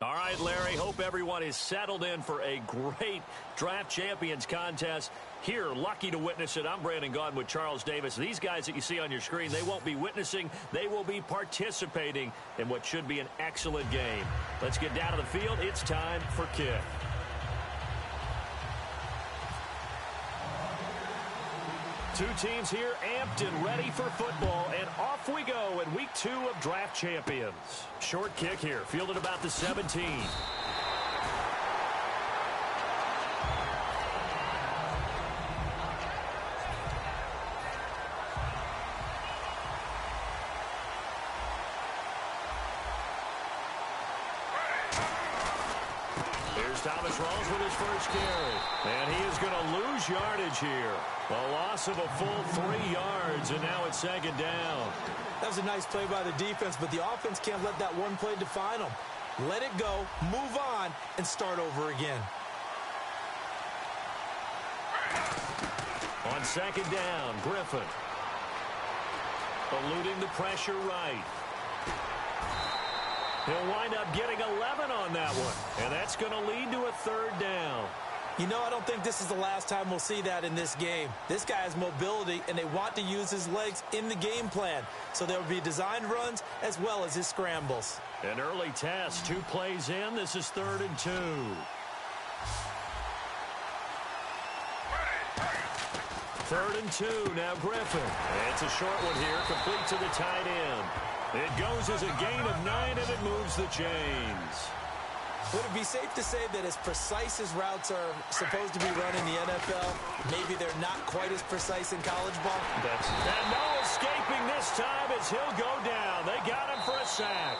All right, Larry, hope everyone is settled in for a great Draft Champions contest. Here, lucky to witness it, I'm Brandon Gaudin with Charles Davis. These guys that you see on your screen, they won't be witnessing, they will be participating in what should be an excellent game. Let's get down to the field. It's time for kick. Two teams here amped and ready for football, and off we go in week 2 of Draft Champions. Short kick here, fielded about the 17. Thomas Rawls with his first carry. And he is going to lose yardage here. A loss of a full 3 yards, and now it's second down. That was a nice play by the defense, but the offense can't let that one play define them. Let it go, move on, and start over again. On second down, Griffin. Eluding the pressure right. He'll wind up getting 11 on that one, and that's going to lead to a third down. You know, I don't think this is the last time we'll see that in this game. This guy has mobility, and they want to use his legs in the game plan. So there will be designed runs as well as his scrambles. An early test, 2 plays in. This is 3rd and 2. Third and 2, now Griffin. It's a short one here, complete to the tight end. It goes as a gain of 9, and it moves the chains. Would it be safe to say that as precise as routes are supposed to be run in the NFL, maybe they're not quite as precise in college ball? And no escaping this time as he'll go down. They got him for a sack.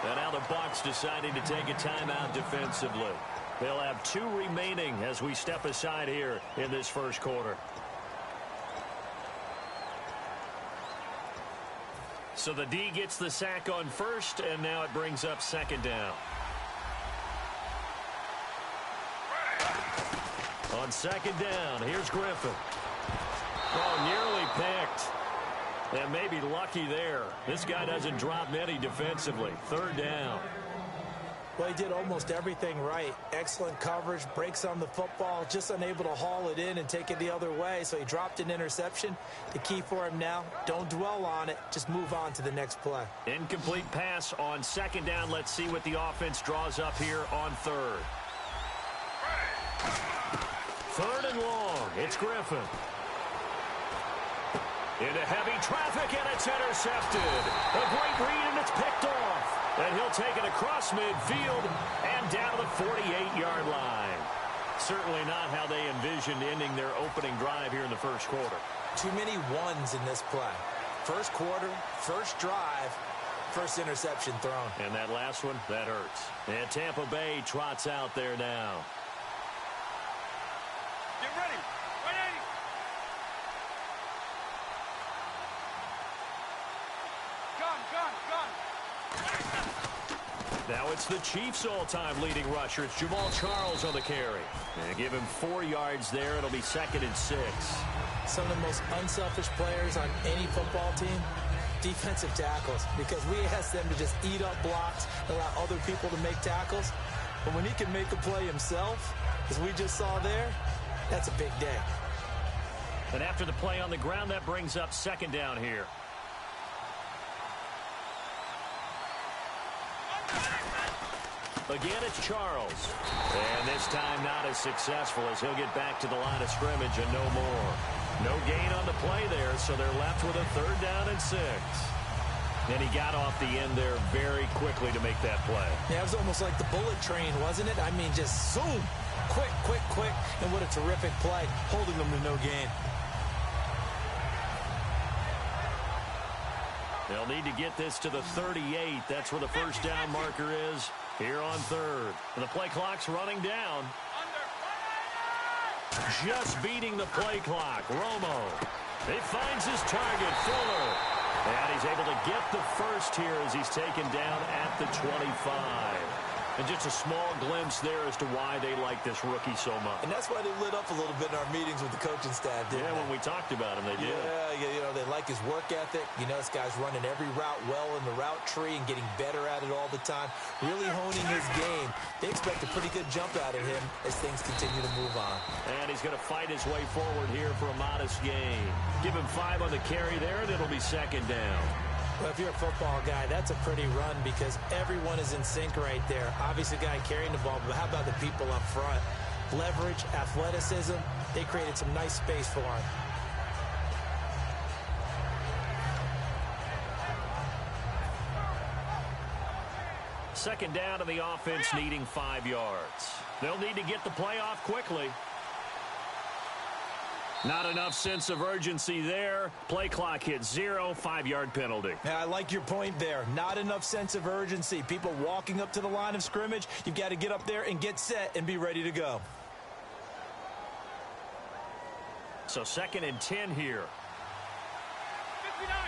And now the Bucs deciding to take a timeout defensively. They'll have 2 remaining as we step aside here in this first quarter. So the D gets the sack on first, and now it brings up second down. On second down, here's Griffin. Oh, nearly picked. And maybe lucky there. This guy doesn't drop many defensively. Third down. Well, he did almost everything right. Excellent coverage, breaks on the football, just unable to haul it in and take it the other way. So he dropped an interception. The key for him now, don't dwell on it. Just move on to the next play. Incomplete pass on second down. Let's see what the offense draws up here on third. Third and long. It's Griffin. Into heavy traffic, and it's intercepted. A great read, and it's picked off. And he'll take it across midfield and down to the 48-yard line. Certainly not how they envisioned ending their opening drive here in the first quarter. Too many ones in this play. First quarter, first drive, first interception thrown. And that last one, that hurts. And Tampa Bay trots out there now. Get ready. 180. Gun. Now it's the Chiefs' all-time leading rusher. It's Jamal Charles on the carry. And give him 4 yards there. It'll be 2nd and 6. Some of the most unselfish players on any football team, defensive tackles, because we ask them to just eat up blocks, allow other people to make tackles. But when he can make a play himself, as we just saw there, that's a big day. And after the play on the ground, that brings up second down here. Again, it's Charles. And this time not as successful as he'll get back to the line of scrimmage and no more. No gain on the play there, so they're left with a 3rd down and 6. And he got off the end there very quickly to make that play. Yeah, it was almost like the bullet train, wasn't it? I mean, just zoom. Quick. And what a terrific play, holding them to no gain. They'll need to get this to the 38. That's where the first down marker is here on third. And the play clock's running down. Just beating the play clock. Romo. He finds his target, Fuller. And he's able to get the first here as he's taken down at the 25. And just a small glimpse there as to why they like this rookie so much. And that's why they lit up a little bit in our meetings with the coaching staff, didn't they? When we talked about him, they did. Yeah, they like his work ethic. This guy's running every route well in the route tree and getting better at it all the time, really honing his game. They expect a pretty good jump out of him as things continue to move on. And he's going to fight his way forward here for a modest gain. Give him 5 on the carry there, and it'll be second down. Well, if you're a football guy, that's a pretty run because everyone is in sync right there. Obviously, the guy carrying the ball, but how about the people up front? Leverage, athleticism, they created some nice space for him. Second down, and the offense needing 5 yards. They'll need to get the play off quickly. Not enough sense of urgency there. Play clock hits 0, 5-yard penalty. Yeah, I like your point there. Not enough sense of urgency. People walking up to the line of scrimmage, you've got to get up there and get set and be ready to go. So 2nd and 10 here. 59.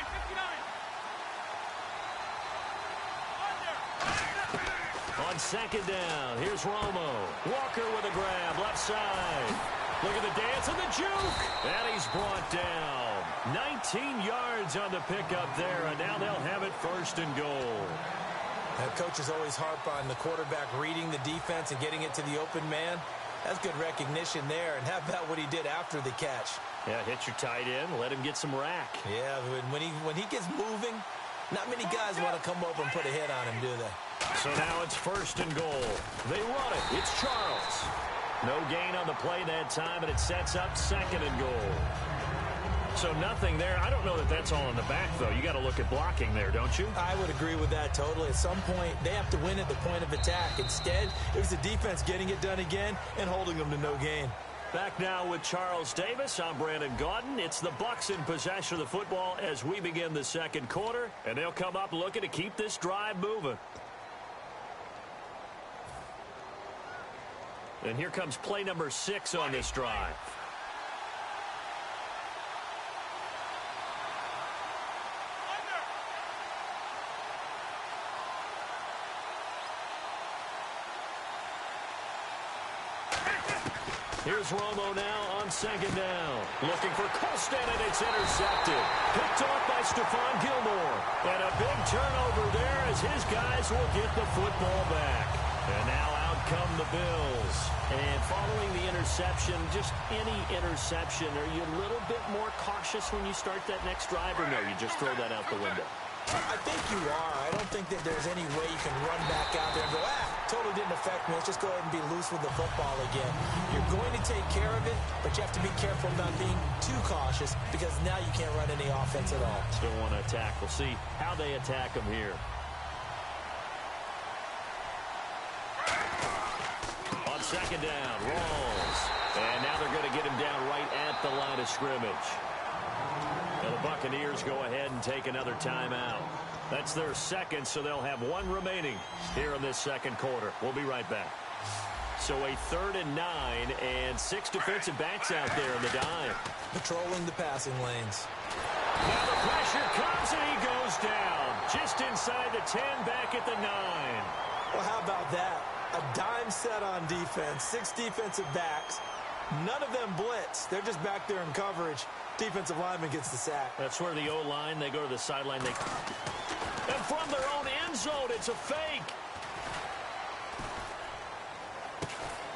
On 2nd down, here's Romo. Walker with a grab, left side. Look at the dance and the juke. And he's brought down. 19 yards on the pickup there, and now they'll have it 1st and goal. Coaches always harp on the quarterback reading the defense and getting it to the open man. That's good recognition there. And how about what he did after the catch? Yeah, hit your tight end, let him get some rack. Yeah, when he gets moving, not many guys want to come over and put a hit on him, do they? So now it's 1st and goal. They run it. It's Charles. No gain on the play that time, and it sets up 2nd and goal. So nothing there. I don't know that that's all in the back, though. You got to look at blocking there, don't you? I would agree with that totally. At some point, they have to win at the point of attack. Instead, it was the defense getting it done again and holding them to no gain. Back now with Charles Davis. I'm Brandon Gaudin. It's the Bucs in possession of the football as we begin the 2nd quarter, and they'll come up looking to keep this drive moving. And here comes play number 6 on this drive. Here's Romo now on 2nd down. Looking for Colston, and it's intercepted. Picked off by Stephon Gilmore. And a big turnover there as his guys will get the football back. And now out come the Bills. And following the interception, just any interception, are you a little bit more cautious when you start that next drive, or no, you just throw that out the window? I think you are. I don't think that there's any way you can run back out there and go, totally didn't affect me. Let's just go ahead and be loose with the football again. You're going to take care of it, but you have to be careful about being too cautious because now you can't run any offense at all. Still want to attack. We'll see how they attack them here. On 2nd down, Rawls. And now they're going to get him down right at the line of scrimmage. And the Buccaneers go ahead and take another timeout. That's their 2nd, so they'll have 1 remaining here in this 2nd quarter. We'll be right back. So a 3rd and 9, and 6 defensive backs out there in the dime. Patrolling the passing lanes. Now the pressure comes, and he goes down. Just inside the 10, back at the 9. Well, how about that? A dime set on defense, 6 defensive backs. None of them blitz. They're just back there in coverage. Defensive lineman gets the sack. That's where the O-line, they go to the sideline. And from their own end zone, it's a fake.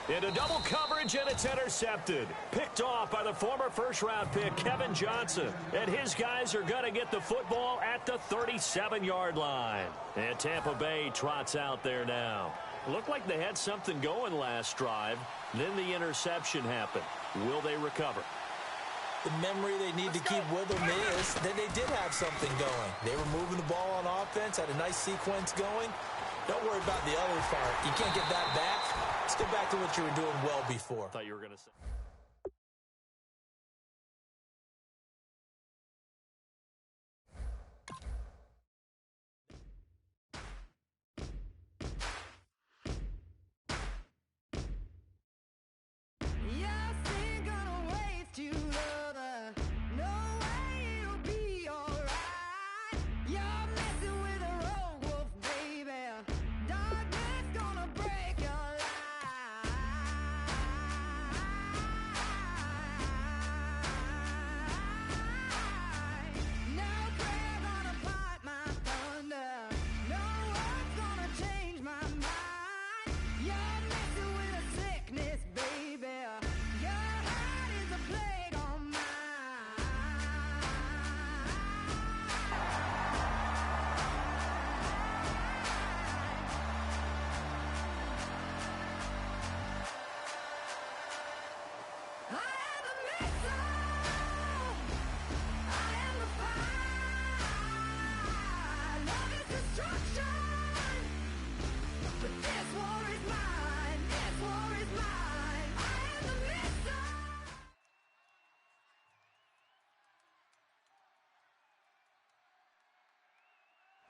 Into double coverage, and it's intercepted. Picked off by the former first-round pick, Kevin Johnson. And his guys are going to get the football at the 37-yard line. And Tampa Bay trots out there now. Looked like they had something going last drive. Then the interception happened. Will they recover? The memory they need to keep with them is that they did have something going. They were moving the ball on offense, had a nice sequence going. Don't worry about the other part. You can't get that back. Let's get back to what you were doing well before. I thought you were going to say.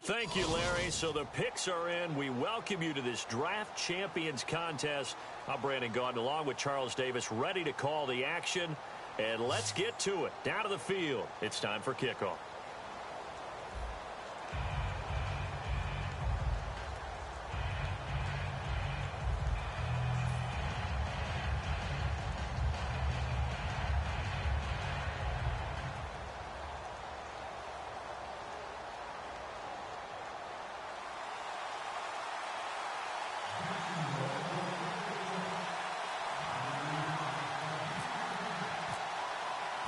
Thank you, Larry. So the picks are in. We welcome you to this Draft Champions contest. I'm Brandon Gaudin along with Charles Davis, ready to call the action. And let's get to it. Down to the field. It's time for kickoff.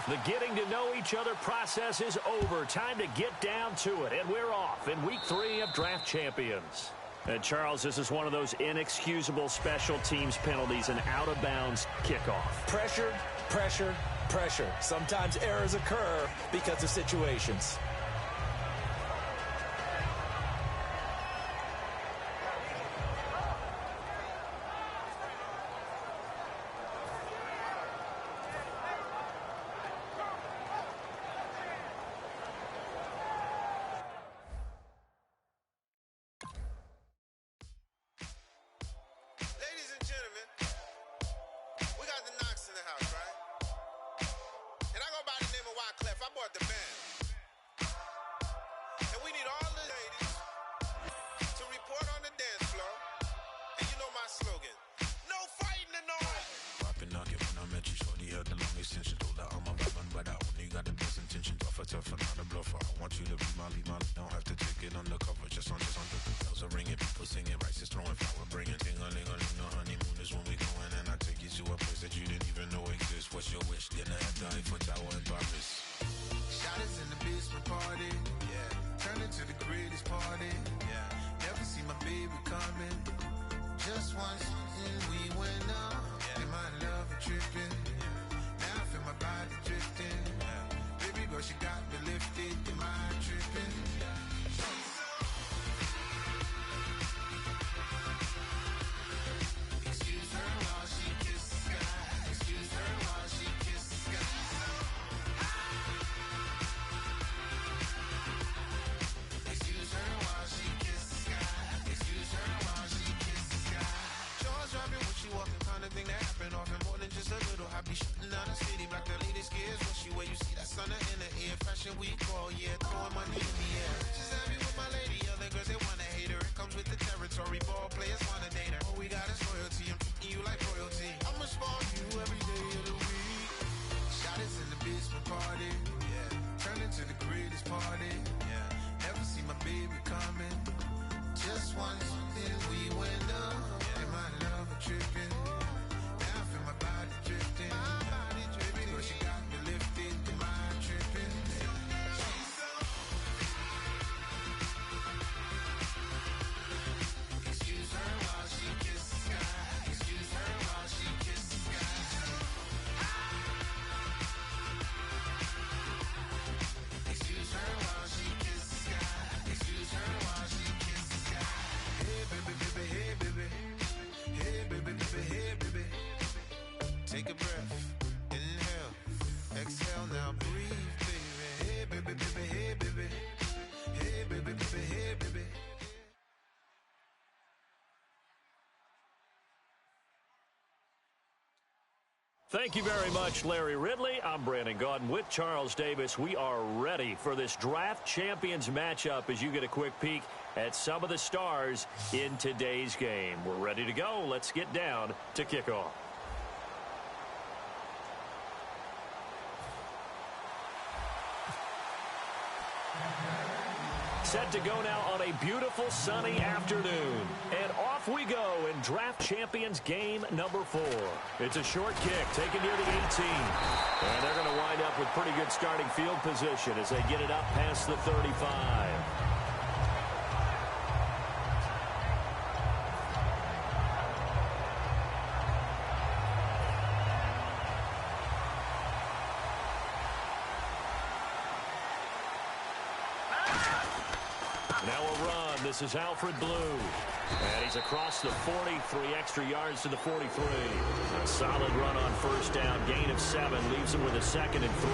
The getting to know each other process is over. Time to get down to it. And we're off in week 3 of Draft Champions. And Charles, this is one of those inexcusable special teams penalties, an out-of-bounds kickoff. Pressure, pressure, pressure. Sometimes errors occur because of situations. Thank you very much, Larry Ridley. I'm Brandon Gaudin with Charles Davis. We are ready for this Draft Champions matchup as you get a quick peek at some of the stars in today's game. We're ready to go. Let's get down to kickoff. Set to go now on a beautiful sunny afternoon. And off we go in Draft Champions game number 4. It's a short kick taken near the 18. And they're going to wind up with pretty good starting field position as they get it up past the 35. Now a run. This is Alfred Blue. And he's across the 40, 3 extra yards to the 43. A solid run on first down. Gain of 7 leaves him with a 2nd and 3.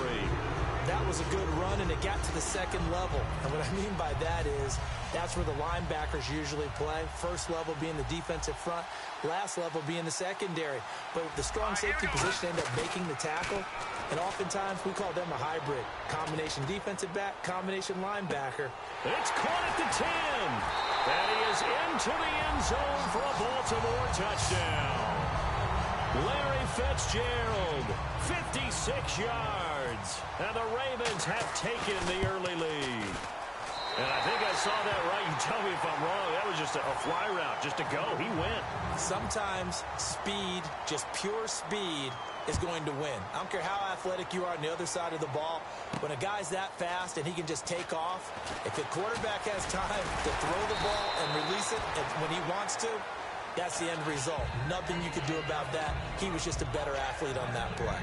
That was a good run, and it got to the second level. And what I mean by that is that's where the linebackers usually play. First level being the defensive front, last level being the secondary. But the strong safety position ended up making the tackle, and oftentimes we call them a hybrid. Combination defensive back, combination linebacker. It's caught at the 10. And he is into the end zone for a Baltimore touchdown. Larry Fitzgerald, 56 yards. And the Ravens have taken the early lead. And I think I saw that right. You tell me if I'm wrong. That was just a fly route, just to go. He went. Sometimes speed, just pure speed, is going to win. I don't care how athletic you are on the other side of the ball. When a guy's that fast and he can just take off, if the quarterback has time to throw the ball and release it when he wants to, that's the end result. Nothing you could do about that. He was just a better athlete on that play.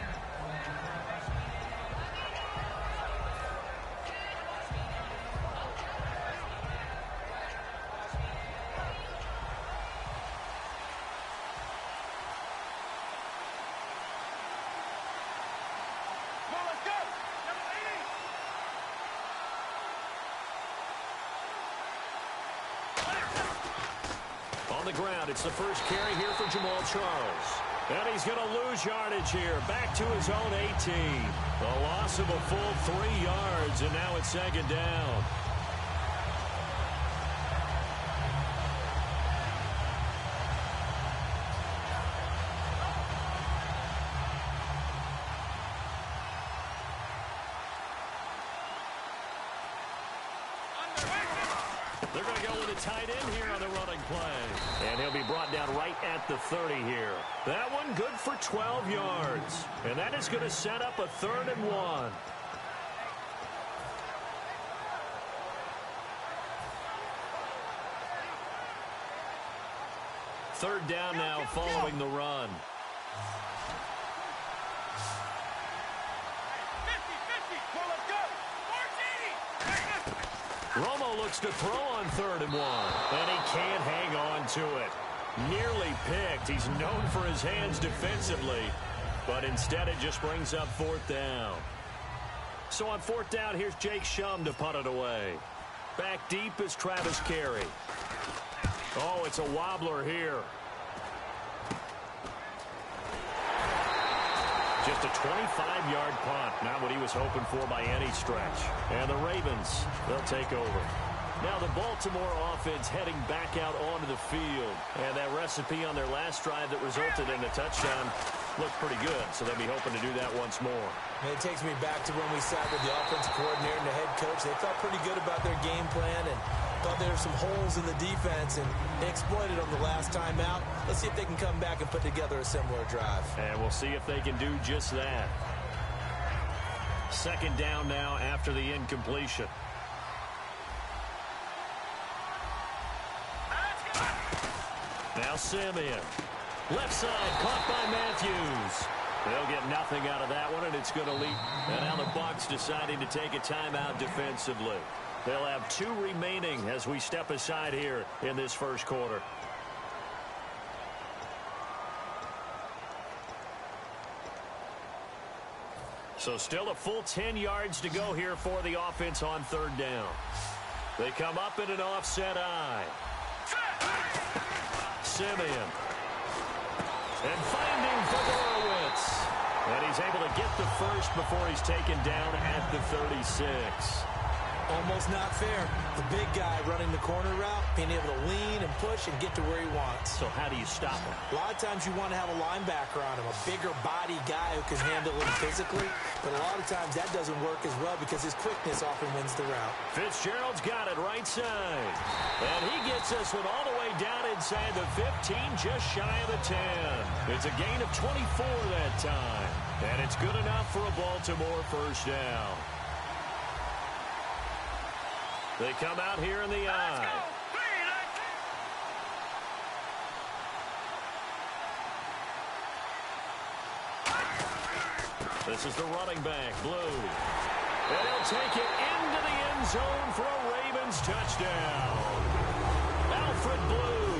On the ground, it's the first carry here for Jamal Charles. And he's going to lose yardage here. Back to his own 18. A loss of a full 3 yards, and now it's second down. They're going to go with a tight end here on the running play. And he'll be brought down right at the 30 here. That one good for 12 yards. And that is going to set up a 3rd and 1. Third down now following the run. Romo looks to throw on 3rd and 1, and he can't hang on to it. Nearly picked. He's known for his hands defensively, but instead it just brings up 4th down. So on 4th down, here's Jake Shum to punt it away. Back deep is Travis Carey. Oh, it's a wobbler here. Just a 25-yard punt. Not what he was hoping for by any stretch. And the Ravens, they'll take over. Now the Baltimore offense heading back out onto the field. And that recipe on their last drive that resulted in a touchdown looked pretty good. So they'll be hoping to do that once more. And it takes me back to when we sat with the offensive coordinator and the head coach. They felt pretty good about their game plan and thought there were some holes in the defense, and they exploited them the last time out. Let's see if they can come back and put together a similar drive. And we'll see if they can do just that. Second down now after the incompletion. Now Simeon. Left side, caught by Matthews. They'll get nothing out of that one, and it's going to lead. And now the Bucs deciding to take a timeout defensively. They'll have 2 remaining as we step aside here in this first quarter. So still a full 10 yards to go here for the offense on 3rd down. They come up in an offset eye. Simeon. And finding for Horowitz. And he's able to get the first before he's taken down at the 36. Almost not fair. The big guy running the corner route, being able to lean and push and get to where he wants. So how do you stop him? A lot of times you want to have a linebacker on him, a bigger body guy who can handle him physically. But a lot of times that doesn't work as well because his quickness often wins the route. Fitzgerald's got it right side. And he gets this one all the way down inside the 15, just shy of the 10. It's a gain of 24 that time. And it's good enough for a Baltimore first down. They come out here in the eye. This is the running back, Blue. And he'll take it into the end zone for a Ravens touchdown. Alfred Blue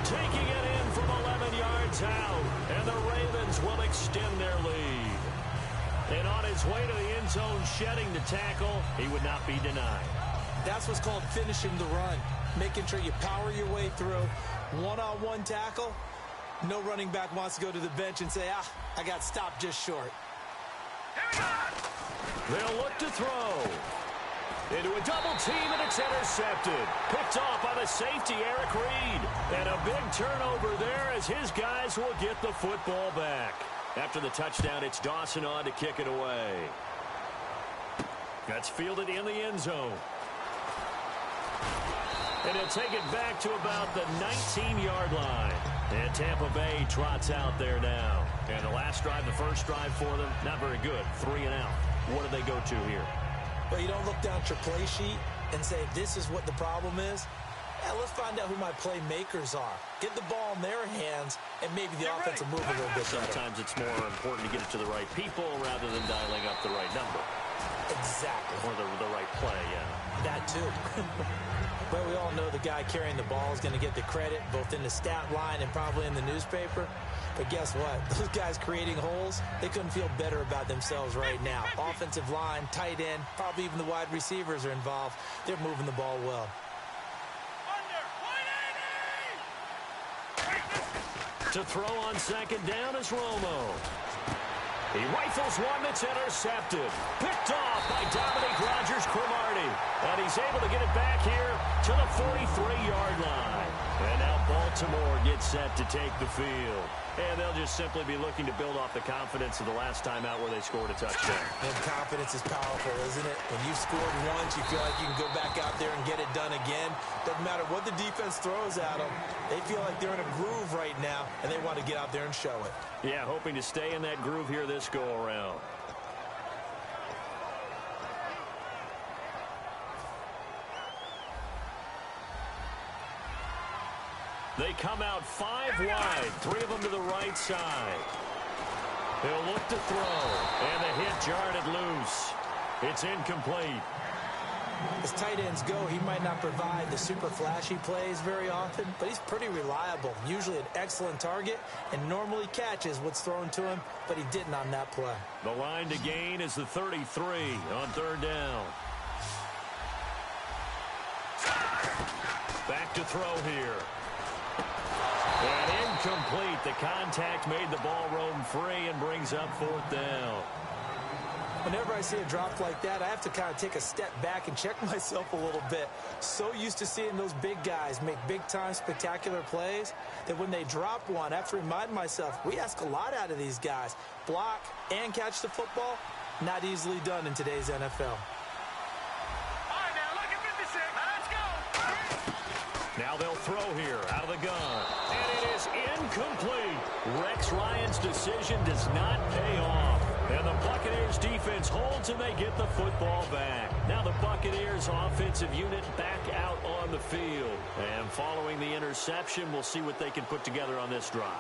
taking it in from 11 yards out. And the Ravens will extend their lead. And on his way to the end zone, shedding the tackle, he would not be denied. That's what's called finishing the run, making sure you power your way through. One-on-one tackle, no running back wants to go to the bench and say, I got stopped just short. They'll look to throw. Into a double team, and it's intercepted. Picked off by the safety, Eric Reed. And a big turnover there as his guys will get the football back. After the touchdown, it's Dawson on to kick it away. That's fielded in the end zone. And he'll take it back to about the 19-yard line. And Tampa Bay trots out there now. And the last drive, the first drive for them, not very good. 3 and out. What do they go to here? Well, you don't look down at your play sheet and say, this is what the problem is. Yeah, let's find out who my playmakers are. Get the ball in their hands, and maybe the offense will move a little bit better. Sometimes it's more important to get it to the right people rather than dialing up the right number. Exactly. Or the right play, yeah. That too. But we all know the guy carrying the ball is going to get the credit, both in the stat line and probably in the newspaper. But guess what? Those guys creating holes, they couldn't feel better about themselves right now. Offensive line, tight end, probably even the wide receivers are involved. They're moving the ball well. To throw on second down is Romo. He rifles one that's intercepted. Picked off by Dominique Rodgers-Cromartie. And he's able to get it back here to the 43-yard line. And now Baltimore gets set to take the field. And they'll just simply be looking to build off the confidence of the last time out where they scored a touchdown. And confidence is powerful, isn't it? When you've scored once, you feel like you can go back out there and get it done again. Doesn't matter what the defense throws at them. They feel like they're in a groove right now, and they want to get out there and show it. Yeah, hoping to stay in that groove here this go-around. They come out 5 wide, 3 of them to the right side. He'll look to throw, and the hit jarred it loose. It's incomplete. As tight ends go, he might not provide the super flashy plays very often, but he's pretty reliable, usually an excellent target, and normally catches what's thrown to him, but he didn't on that play. The line to gain is the 33 on third down. Back to throw here. And incomplete. The contact made the ball roam free and brings up fourth down. Whenever I see a drop like that, I have to kind of take a step back and check myself a little bit. So used to seeing those big guys make big-time spectacular plays that when they drop one, I have to remind myself, we ask a lot out of these guys. Block and catch the football, not easily done in today's NFL. Now they'll throw here out of the gun. And it is incomplete. Rex Ryan's decision does not pay off. And the Buccaneers defense holds and they get the football back. Now the Buccaneers offensive unit back out on the field. And following the interception, we'll see what they can put together on this drive.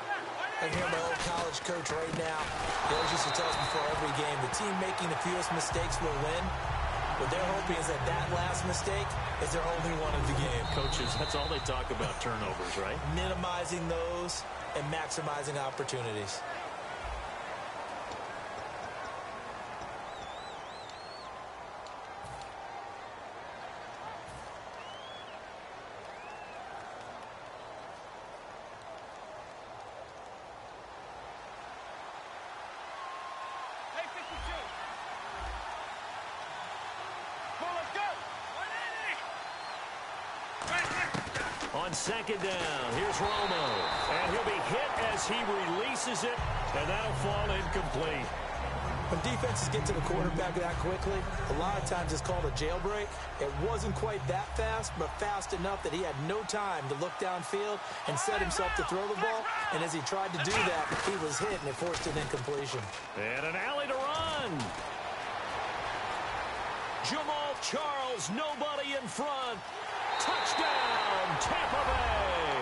I hear my old college coach right now. He always used to tell us before every game, the team making the fewest mistakes will win. What they're hoping is that last mistake is their only one of the game. Coaches, that's all they talk about, turnovers, right? Minimizing those and maximizing opportunities. On second down, here's Romo. And he'll be hit as he releases it, and that'll fall incomplete. When defenses get to the quarterback that quickly, a lot of times it's called a jailbreak. It wasn't quite that fast, but fast enough that he had no time to look downfield and set himself to throw the ball. And as he tried to do that, he was hit, and it forced an incompletion. And an alley to run. Jamal Charles, nobody in front. Touchdown, Tampa Bay.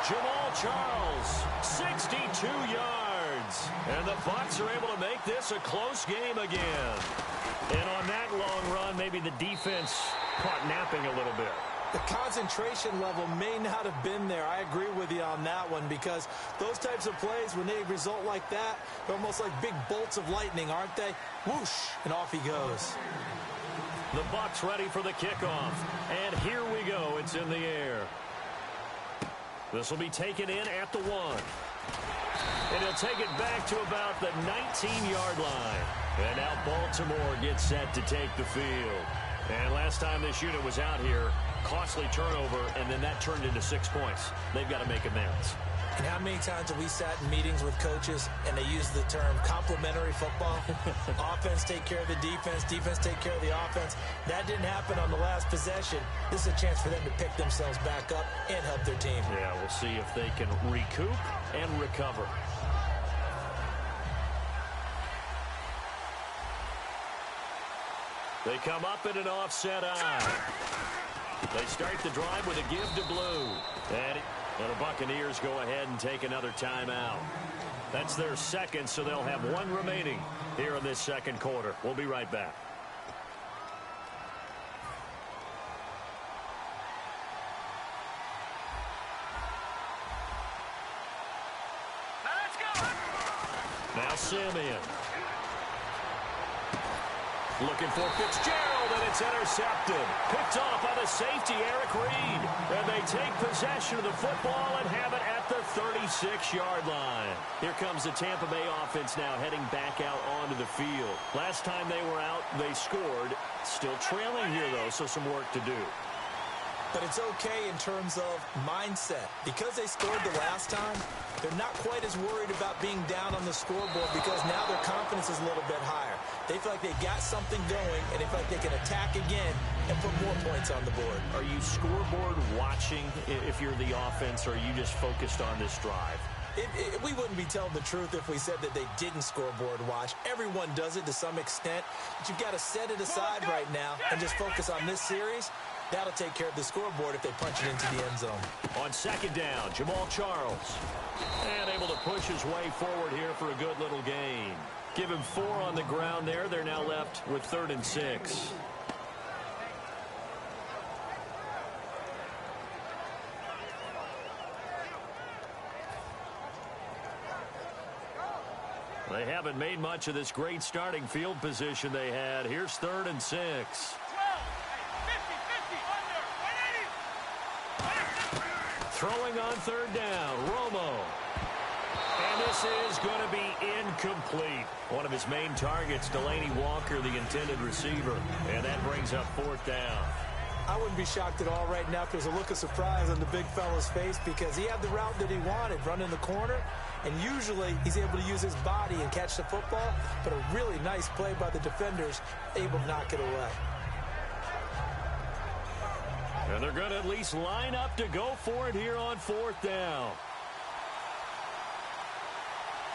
Jamal Charles, 62 yards. And the Bucs are able to make this a close game again. And on that long run, maybe the defense caught napping a little bit. The concentration level may not have been there. I agree with you on that one, because those types of plays, when they result like that, they're almost like big bolts of lightning, aren't they? Whoosh, and off he goes. The Bucs ready for the kickoff. And here we go. It's in the air. This will be taken in at the 1. And he'll take it back to about the 19-yard line. And now Baltimore gets set to take the field. And last time this unit was out here, costly turnover, and then that turned into 6 points. They've got to make amends. And how many times have we sat in meetings with coaches and they use the term complementary football? Offense take care of the defense, defense take care of the offense. That didn't happen on the last possession. This is a chance for them to pick themselves back up and help their team. Yeah, we'll see if they can recoup and recover. They come up in an offset eye. They start the drive with a give to Blue. And the Buccaneers go ahead and take another timeout. That's their second, so they'll have one remaining here in this second quarter. We'll be right back. Now let's go. Now Simeon. Looking for Fitzgerald, and it's intercepted. Picked off by the safety, Eric Reed. And they take possession of the football and have it at the 36-yard line. Here comes the Tampa Bay offense now heading back out onto the field. Last time they were out, they scored. Still trailing here, though, so some work to do. But it's okay in terms of mindset. Because they scored the last time, they're not quite as worried about being down on the scoreboard, because now their confidence is a little bit higher. They feel like they've got something going, and they feel like they can attack again and put more points on the board. Are you scoreboard watching if you're the offense, or are you just focused on this drive? We wouldn't be telling the truth if we said that they didn't scoreboard watch. Everyone does it to some extent, but you've got to set it aside right now and just focus on this series. That'll take care of the scoreboard if they punch it into the end zone. On second down, Jamal Charles. And able to push his way forward here for a good little gain. Give him 4 on the ground there. They're now left with 3rd and 6. They haven't made much of this great starting field position they had. Here's 3rd and 6. Throwing on 3rd down, Romo. And this is going to be incomplete. One of his main targets, Delaney Walker, the intended receiver. And that brings up 4th down. I wouldn't be shocked at all right now if there's a look of surprise on the big fella's face, because he had the route that he wanted, running the corner. And usually he's able to use his body and catch the football. But a really nice play by the defenders, able to knock it away. And they're going to at least line up to go for it here on 4th down.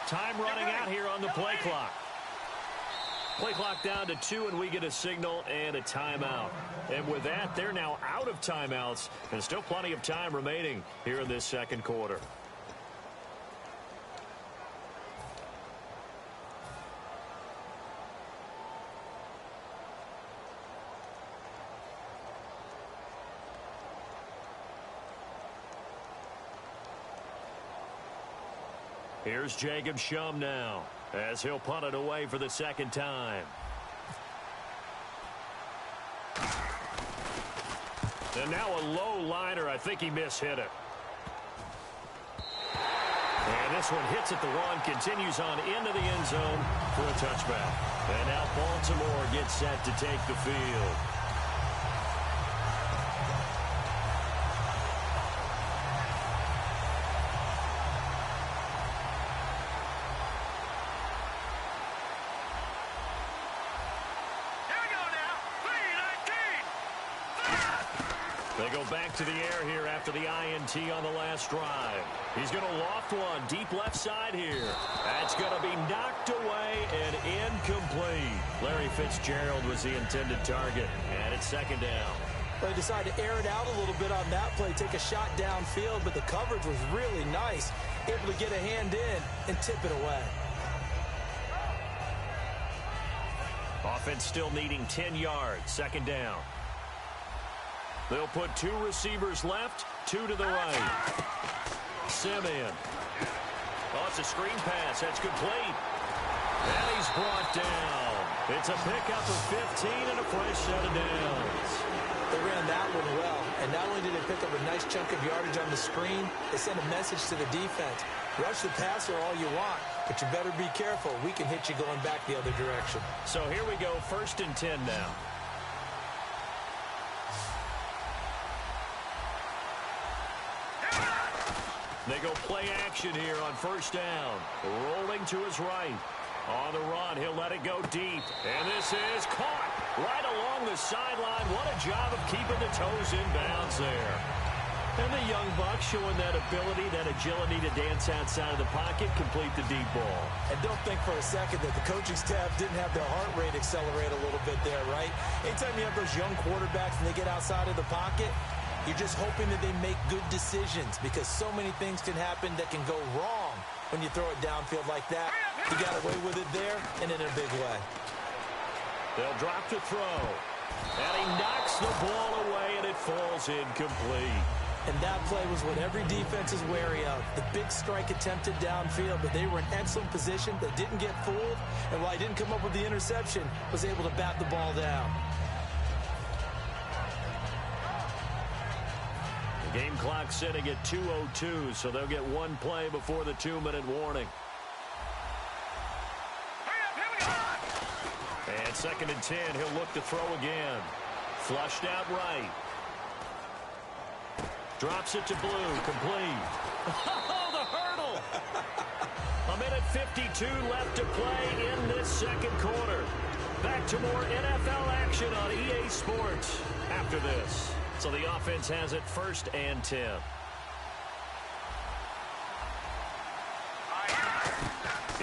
Time running out here on the play clock. Play clock down to 2, and we get a signal and a timeout. And with that, they're now out of timeouts, and still plenty of time remaining here in this second quarter. Here's Jacob Shum now, as he'll punt it away for the second time. And now a low liner. I think he mishit it. And this one hits at the 1, continues on into the end zone for a touchback. And now Baltimore gets set to take the field. They go back to the air here after the INT on the last drive. He's going to loft one deep left side here. That's going to be knocked away and incomplete. Larry Fitzgerald was the intended target, and it's 2nd down. They decided to air it out a little bit on that play, take a shot downfield, but the coverage was really nice. Able to get a hand in and tip it away. Offense still needing 10 yards, 2nd down. They'll put 2 receivers left, 2 to the right. Simeon. Oh, it's a screen pass. That's complete. And he's brought down. It's a pickup of 15 and a fresh set of downs. They ran that one well, and not only did they pick up a nice chunk of yardage on the screen, they sent a message to the defense. Rush the passer all you want, but you better be careful. We can hit you going back the other direction. So here we go, 1st and 10 now. They go play action here on 1st down. Rolling to his right. On the run, he'll let it go deep. And this is caught right along the sideline. What a job of keeping the toes in bounds there. And the young buck showing that ability, that agility to dance outside of the pocket, complete the deep ball. And don't think for a second that the coaching staff didn't have their heart rate accelerate a little bit there, right? Anytime you have those young quarterbacks and they get outside of the pocket, you're just hoping that they make good decisions because so many things can happen that can go wrong when you throw it downfield like that. He got away with it there and in a big way. They'll drop to throw. And he knocks the ball away, and it falls incomplete. And that play was what every defense is wary of. The big strike attempted downfield, but they were in excellent position. They didn't get fooled, and while he didn't come up with the interception, was able to bat the ball down. The game clock sitting at 2:02, so they'll get 1 play before the 2-minute warning. And 2nd and 10, he'll look to throw again. Flushed out right. Drops it to Blue, complete. Oh, the hurdle! 1:52 left to play in this 2nd quarter. Back to more NFL action on EA Sports after this. So the offense has it 1st and 10.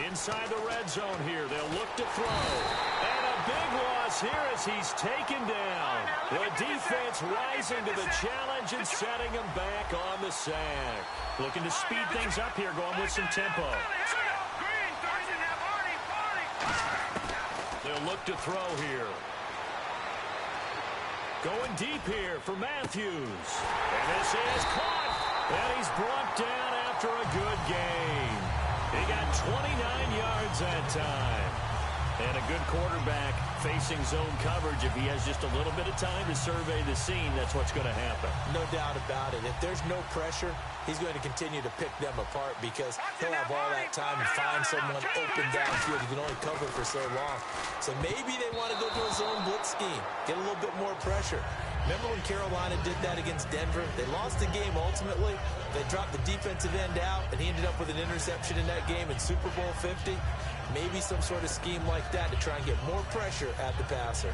Inside the red zone here. They'll look to throw. And a big loss here as he's taken down. The defense rising to the challenge and setting him back on the sack. Looking to speed things up here, going with some tempo. They'll look to throw here. Going deep here for Matthews. And this is caught. And he's brought down after a good game. He got 29 yards that time. And a good quarterback facing zone coverage. If he has just a little bit of time to survey the scene, that's what's going to happen. No doubt about it. If there's no pressure, he's going to continue to pick them apart because he'll have all that time to find someone open downfield. He can only cover for so long. So maybe they want to go to a zone blitz scheme, get a little bit more pressure. Remember when Carolina did that against Denver? They lost the game ultimately. They dropped the defensive end out, and he ended up with an interception in that game in Super Bowl 50. Maybe some sort of scheme like that to try and get more pressure at the passer.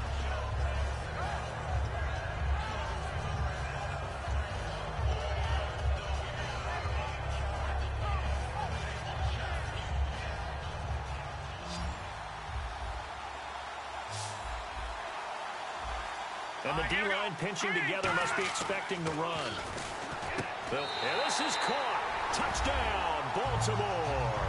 And the D-line pinching together must be expecting the run. And this is caught. Touchdown, Baltimore.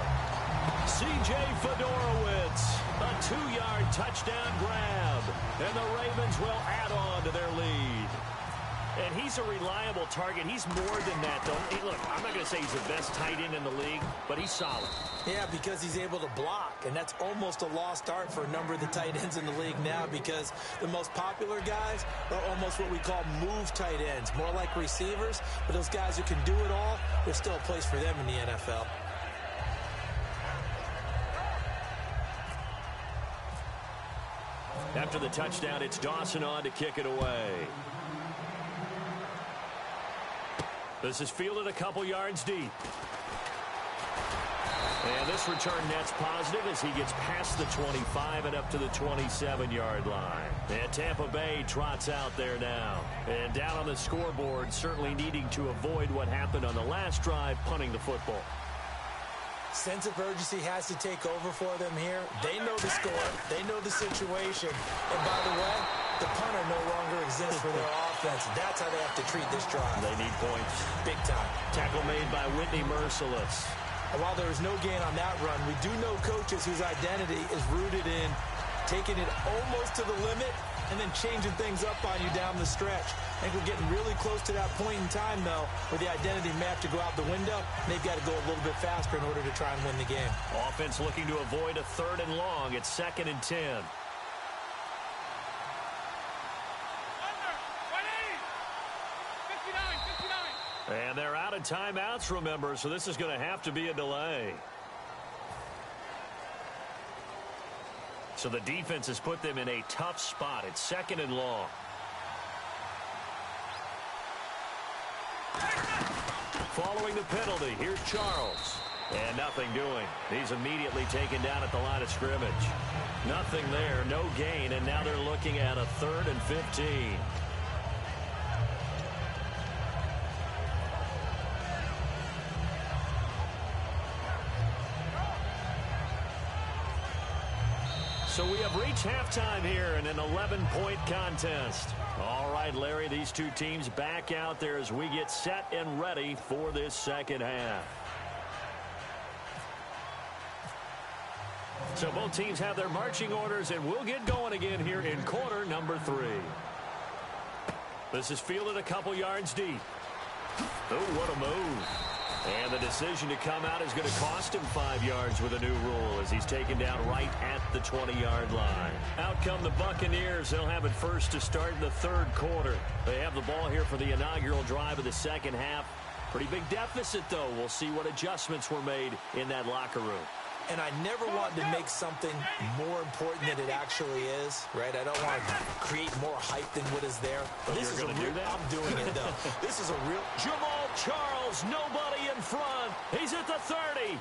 C.J. Fedorowicz, a 2-yard touchdown grab. And the Ravens will add on to their lead. And he's a reliable target. He's more than that, though. Hey, look, I'm not going to say he's the best tight end in the league, but he's solid. Yeah, because he's able to block, and that's almost a lost art for a number of the tight ends in the league now because the most popular guys are almost what we call move tight ends, more like receivers, but those guys who can do it all, there's still a place for them in the NFL. After the touchdown, it's Dawson on to kick it away. This is fielded a couple yards deep. And this return net's positive as he gets past the 25 and up to the 27-yard line. And Tampa Bay trots out there now. And down on the scoreboard, certainly needing to avoid what happened on the last drive, punting the football. Sense of urgency has to take over for them here. They know the score. They know the situation. And by the way, the punter no longer exists for their offense. That's how they have to treat this drive. They need points. Big time. Tackle made by Whitney Merciless. And while there was no gain on that run, we do know coaches whose identity is rooted in taking it almost to the limit and then changing things up on you down the stretch. I think we're getting really close to that point in time, though, where the identity may have to go out the window, and they've got to go a little bit faster in order to try and win the game. Offense looking to avoid a 3rd and long. It's 2nd and 10. And they're out of timeouts, remember, so this is going to have to be a delay. So the defense has put them in a tough spot. It's 2nd and long. Following the penalty, here's Charles. And nothing doing. He's immediately taken down at the line of scrimmage. Nothing there, no gain, and now they're looking at a 3rd and 15. So we have reached halftime here in an 11-point contest. All right, Larry, these two teams back out there as we get set and ready for this second half. So both teams have their marching orders, and we'll get going again here in quarter number 3. This is fielded a couple yards deep. Oh, what a move. And the decision to come out is going to cost him 5 yards with a new rule as he's taken down right at the 20-yard line. Out come the Buccaneers. They'll have it first to start in the 3rd quarter. They have the ball here for the inaugural drive of the second half. Pretty big deficit, though. We'll see what adjustments were made in that locker room. And I never want to make something more important than it actually is, right? I don't want to create more hype than what is there. But this is a real, I'm doing it, though. This is a real... Jamal Charles, nobody in front. He's at the 30.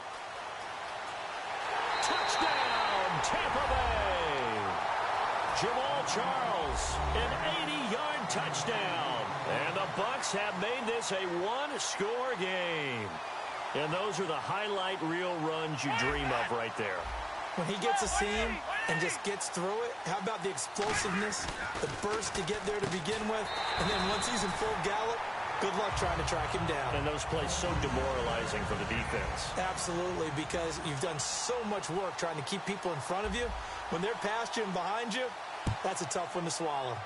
Touchdown, Tampa Bay. Jamal Charles, an 80-yard touchdown. And the Bucs have made this a one-score game. And those are the highlight reel runs you dream of right there. When he gets a seam and just gets through it, how about the explosiveness, the burst to get there to begin with, and then once he's in full gallop, good luck trying to track him down. And those plays so demoralizing for the defense. Absolutely, because you've done so much work trying to keep people in front of you. When they're past you and behind you, that's a tough one to swallow.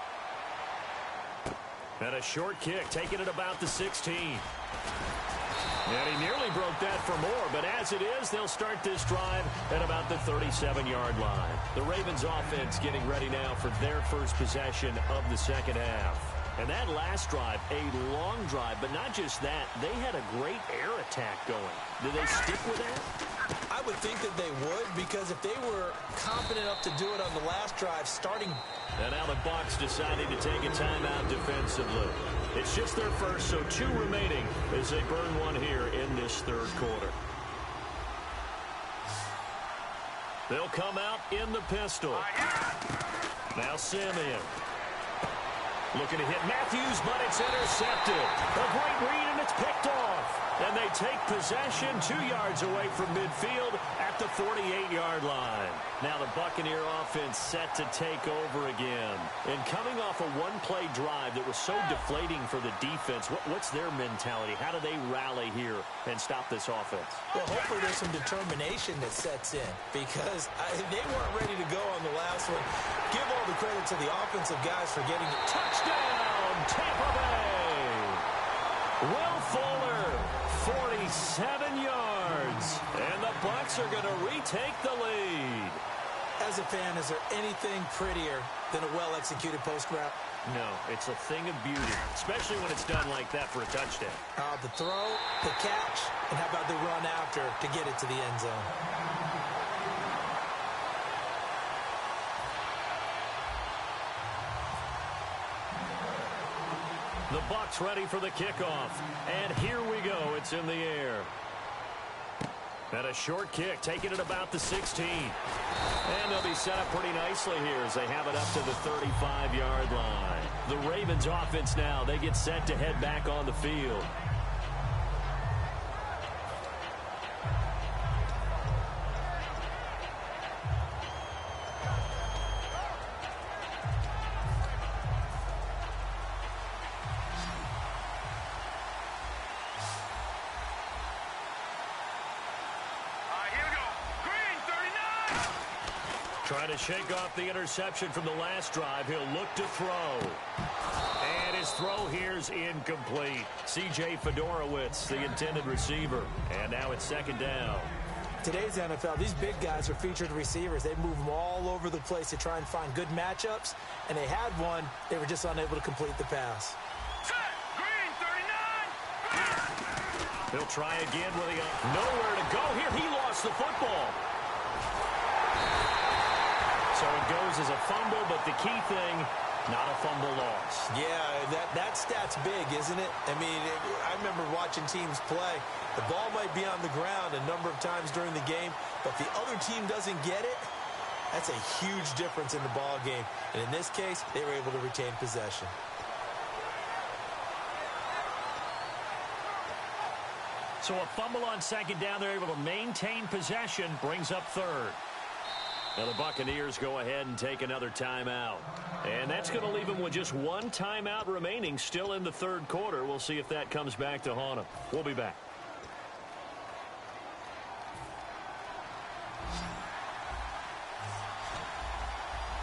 And a short kick, taking it about the 16. And he nearly broke that for more, but as it is, they'll start this drive at about the 37-yard line. The Ravens offense getting ready now for their first possession of the second half. And that last drive, a long drive, but not just that, they had a great air attack going. Did they stick with that? I would think that they would, because if they were confident enough to do it on the last drive, starting... And now the Bucs deciding to take a timeout defensively. It's just their first, so 2 remaining as they burn one here in this 3rd quarter. They'll come out in the pistol. Now Simeon. Looking to hit Matthews, but it's intercepted. A great read, and it's picked off. And they take possession 2 yards away from midfield at the 48-yard line. Now the Buccaneer offense set to take over again. And coming off a one-play drive that was so deflating for the defense, what's their mentality? How do they rally here and stop this offense? Well, hopefully there's some determination that sets in, because they weren't ready to go on the last one. Give all the credit to the offensive guys for getting it. Touchdown, Tampa Bay! Will Fuller, 47 yards. And the Bucs are going to retake the lead. As a fan, is there anything prettier than a well-executed post route? No, it's a thing of beauty, especially when it's done like that for a touchdown. The throw, the catch, and how about the run after to get it to the end zone? The Bucs ready for the kickoff. And here we go. It's in the air. And a short kick, taking it about the 16. And they'll be set up pretty nicely here as they have it up to the 35-yard line. The Ravens offense now, they get set to head back on the field. Trying to shake off the interception from the last drive. He'll look to throw. And his throw here's incomplete. C.J. Fedorowicz, the intended receiver. And now it's second down. Today's NFL, these big guys are featured receivers. They move them all over the place to try and find good matchups. And they had one. They were just unable to complete the pass. Green, 39. He'll try again with nowhere to go here. He lost the football. So it goes as a fumble, but the key thing, not a fumble loss. Yeah, that stat's big, isn't it? I mean, I remember watching teams play. The ball might be on the ground a number of times during the game, but if the other team doesn't get it, that's a huge difference in the ball game. And in this case, they were able to retain possession. So a fumble on second down. They're able to maintain possession, brings up third. Now the Buccaneers go ahead and take another timeout. And that's going to leave them with just one timeout remaining still in the third quarter. We'll see if that comes back to haunt them. We'll be back.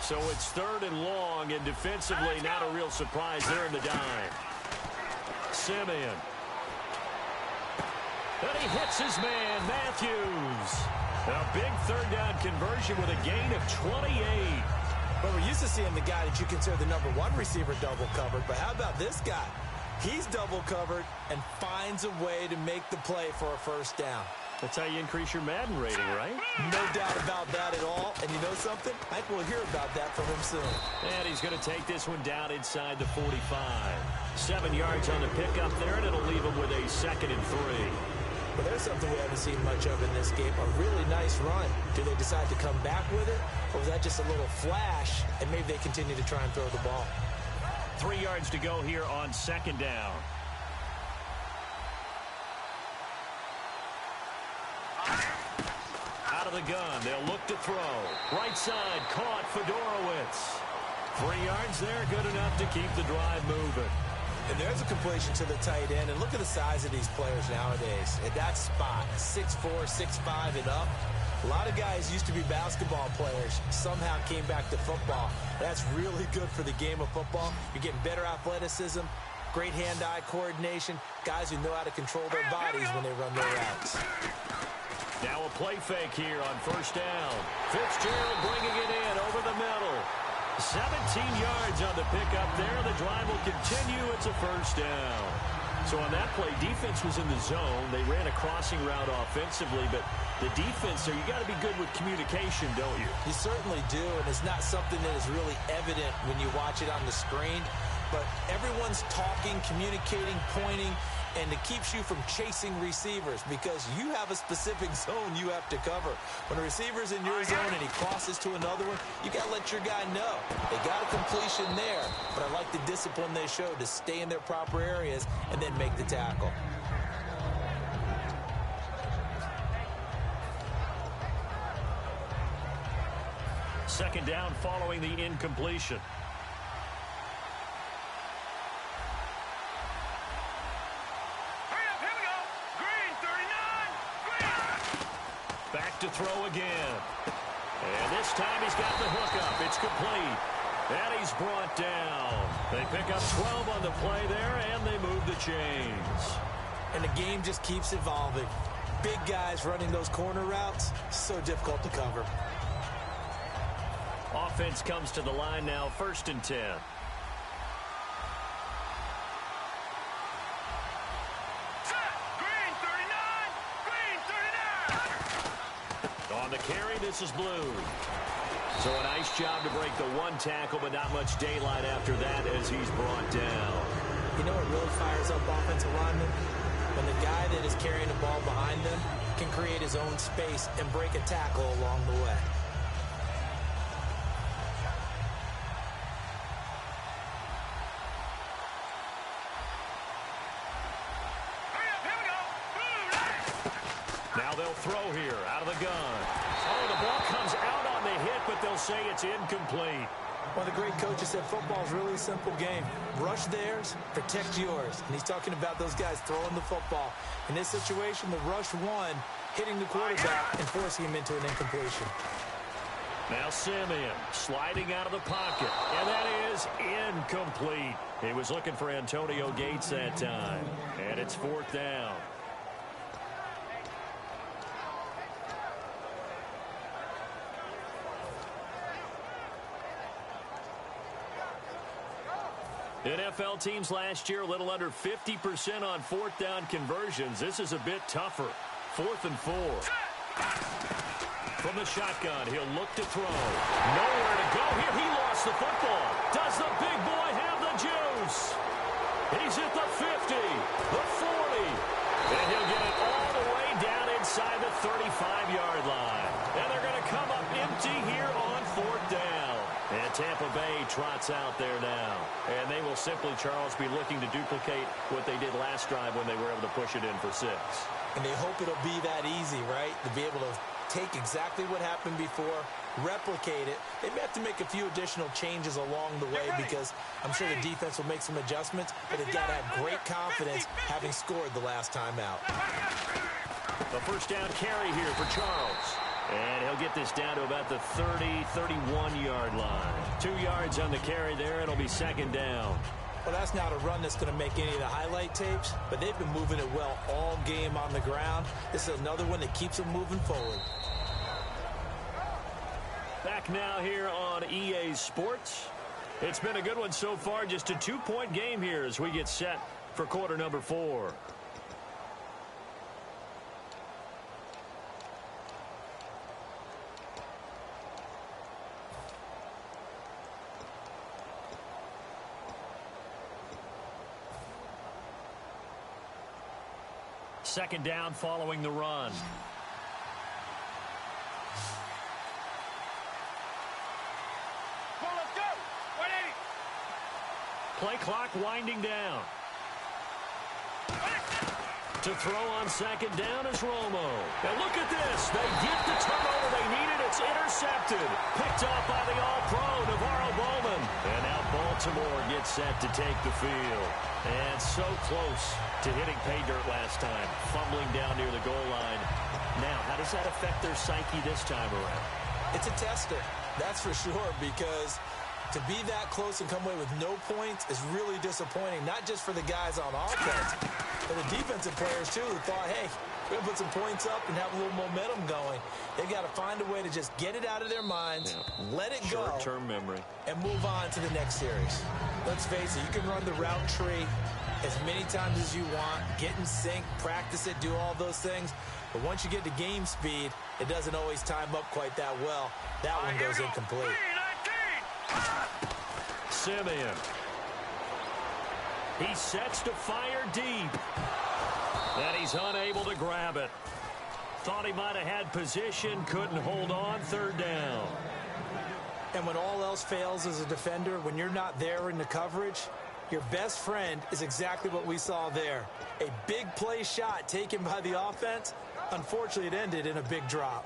So it's third and long, and defensively not a real surprise there in the dime. Simeon. And he hits his man, Matthews. A big third down conversion with a gain of 28. Well, we're used to seeing the guy that you consider the number one receiver double covered, but how about this guy? He's double covered and finds a way to make the play for a first down. That's how you increase your Madden rating, right? No doubt about that at all. And you know something? I think we'll hear about that from him soon. And he's going to take this one down inside the 45. 7 yards on the pickup there, and it'll leave him with a 2nd and 3. But there's something we haven't seen much of in this game, a really nice run. Do they decide to come back with it, or was that just a little flash, and maybe they continue to try and throw the ball? 3 yards to go here on second down. Out of the gun, they'll look to throw. Right side, caught Fedorowicz. 3 yards there, good enough to keep the drive moving. And there's a completion to the tight end. And look at the size of these players nowadays. At that spot, 6'4", 6'5", and up. A lot of guys used to be basketball players. Somehow came back to football. That's really good for the game of football. You're getting better athleticism, great hand-eye coordination, guys who know how to control their bodies when they run their routes. Now a play fake here on first down. Fitzgerald bringing it in over the middle. 17 yards on the pickup there. The drive will continue. It's a first down. So on that play, defense was in the zone. They ran a crossing route offensively, but the defense there, you got to be good with communication, don't you? You certainly do, and it's not something that is really evident when you watch it on the screen. But everyone's talking, communicating, pointing, and it keeps you from chasing receivers because you have a specific zone you have to cover. When a receiver's in your zone and he crosses to another one, you got to let your guy know. They got a completion there, but I like the discipline they showed to stay in their proper areas and then make the tackle. Second down following the incompletion. Back to throw again. And this time he's got the hook up. It's complete. And he's brought down. They pick up 12 on the play there, and they move the chains. And the game just keeps evolving. Big guys running those corner routes, so difficult to cover. Offense comes to the line now, 1st and 10. The carry, this is Blue. So a nice job to break the one tackle, but not much daylight after that as he's brought down. You know what really fires up offensive linemen? When the guy that is carrying the ball behind them can create his own space and break a tackle along the way. Now they'll throw here out of the gun. Oh, the ball comes out on the hit, but they'll say it's incomplete. One of the great coaches said football is really a simple game. Rush theirs, protect yours. And he's talking about those guys throwing the football. In this situation, the rush one, hitting the quarterback and forcing him into an incompletion. Now Simeon sliding out of the pocket, and that is incomplete. He was looking for Antonio Gates that time, and it's 4th down. NFL teams last year a little under 50% on 4th down conversions. This is a bit tougher. 4th and 4. From the shotgun, he'll look to throw. Nowhere to go here. He lost the football. Does the big boy have the juice? He's at the 50, the 40, and he'll get it all the way down inside the 35-yard line. And they're going to come up empty here on 4th down. And Tampa Bay trots out there now. And they will simply, Charles, be looking to duplicate what they did last drive when they were able to push it in for 6. And they hope it'll be that easy, right? To be able to take exactly what happened before, replicate it. They may have to make a few additional changes along the way because I'm sure the defense will make some adjustments, but they've got to have great confidence having scored the last time out. A 1st down carry here for Charles. And he'll get this down to about the 30, 31-yard line. 2 yards on the carry there. It'll be 2nd down. Well, that's not a run that's going to make any of the highlight tapes, but they've been moving it well all game on the ground. This is another one that keeps them moving forward. Back now here on EA Sports. It's been a good one so far. Just a 2-point game here as we get set for quarter number 4. Second down following the run. Well, let's go. 180. Play clock winding down. To throw on second down is Romo. And look at this. They get the turnover they needed. It's intercepted. Picked off by the all-pro, Navarro Bowman. And now Baltimore gets set to take the field. And so close to hitting pay dirt last time. Fumbling down near the goal line. Now, how does that affect their psyche this time around? It's a tester, that's for sure, because to be that close and come away with no points is really disappointing, not just for the guys on offense, but the defensive players, too, who thought, hey, we're going to put some points up and have a little momentum going. They've got to find a way to just get it out of their minds, let it go, short-term memory, and move on to the next series. Let's face it, you can run the route tree as many times as you want, get in sync, practice it, do all those things. But once you get to game speed, it doesn't always time up quite that well. That one goes incomplete. Simeon. He sets to fire deep. And he's unable to grab it. Thought he might have had position, couldn't hold on, 3rd down. And when all else fails as a defender, when you're not there in the coverage, your best friend is exactly what we saw there. A big play shot taken by the offense. Unfortunately, it ended in a big drop.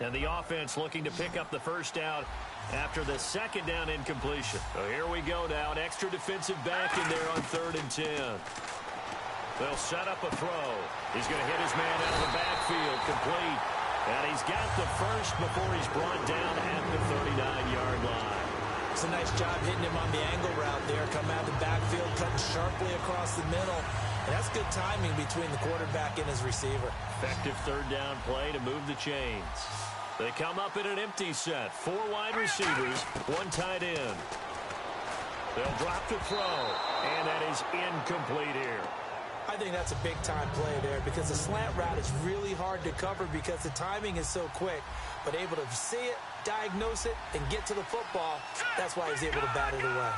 And the offense looking to pick up the 1st down after the 2nd down incompletion. So here we go now. An extra defensive back in there on 3rd and 10. They'll set up a throw. He's going to hit his man out of the backfield. Complete. And he's got the first before he's brought down at the 39-yard line. It's a nice job hitting him on the angle route there. Coming out of the backfield, cutting sharply across the middle. And that's good timing between the quarterback and his receiver. Effective 3rd down play to move the chains. They come up in an empty set. 4 wide receivers, 1 tight end. They'll drop to throw, and that is incomplete here. I think that's a big-time play there because the slant route is really hard to cover because the timing is so quick. But able to see it, diagnose it, and get to the football, that's why he's able to bat it away.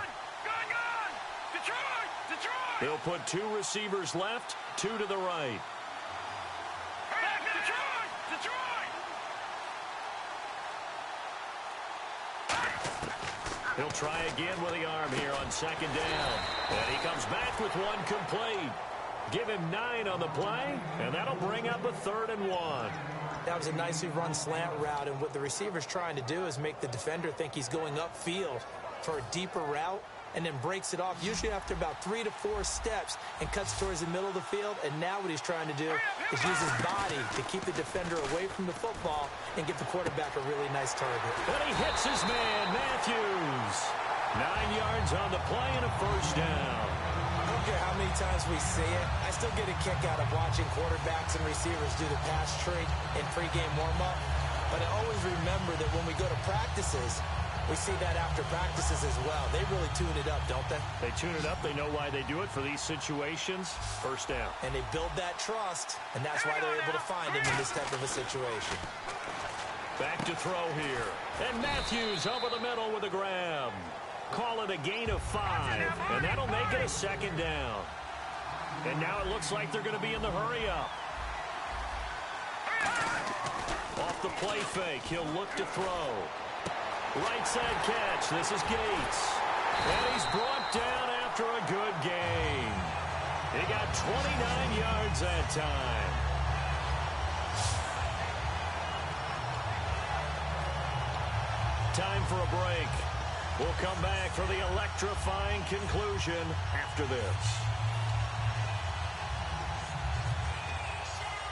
Detroit! He'll put 2 receivers left, 2 to the right. He'll try again with the arm here on 2nd down. And he comes back with 1 complete. Give him 9 on the play, and that'll bring up a 3rd and 1. That was a nicely run slant route, and what the receiver's trying to do is make the defender think he's going upfield for a deeper route. and then breaks it off, usually after about 3 to 4 steps, and cuts towards the middle of the field. And now what he's trying to do is use his body to keep the defender away from the football and give the quarterback a really nice target. And he hits his man, Matthews. 9 yards on the play and a first down. I don't care how many times we see it. I still get a kick out of watching quarterbacks and receivers do the pass tree in pregame warm-up. But I always remember that when we go to practices, we see that after practices as well. They really tune it up, don't they? They tune it up. They know why they do it for these situations. First down. And they build that trust, and that's why they're able to find him in this type of a situation. Back to throw here. And Matthews over the middle with a grab. Call it a gain of 5, and that'll make it a second down. And now it looks like they're going to be in the hurry-up. Off the play fake, he'll look to throw. Right side catch, this is Gates. And he's brought down after a good gain. He got 29 yards that time. Time for a break. We'll come back for the electrifying conclusion after this.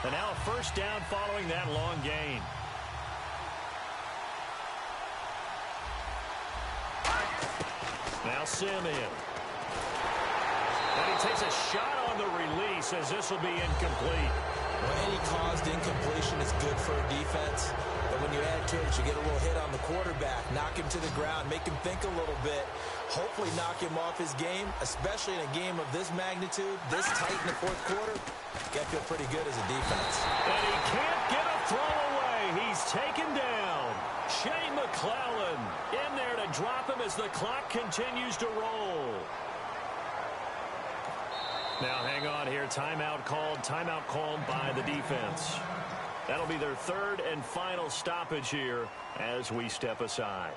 And now a first down following that long gain. Now Simeon. And he takes a shot on the release as this will be incomplete. Well, any caused incompletion is good for a defense. But when you add to it, you get a little hit on the quarterback, knock him to the ground, make him think a little bit, hopefully knock him off his game, especially in a game of this magnitude, this tight in the fourth quarter. You got to feel pretty good as a defense. And he can't get a throw away. He's taken down. Shea McClellan in there to drop him as the clock continues to roll. Now hang on here. Timeout called by the defense. That'll be their third and final stoppage here as we step aside.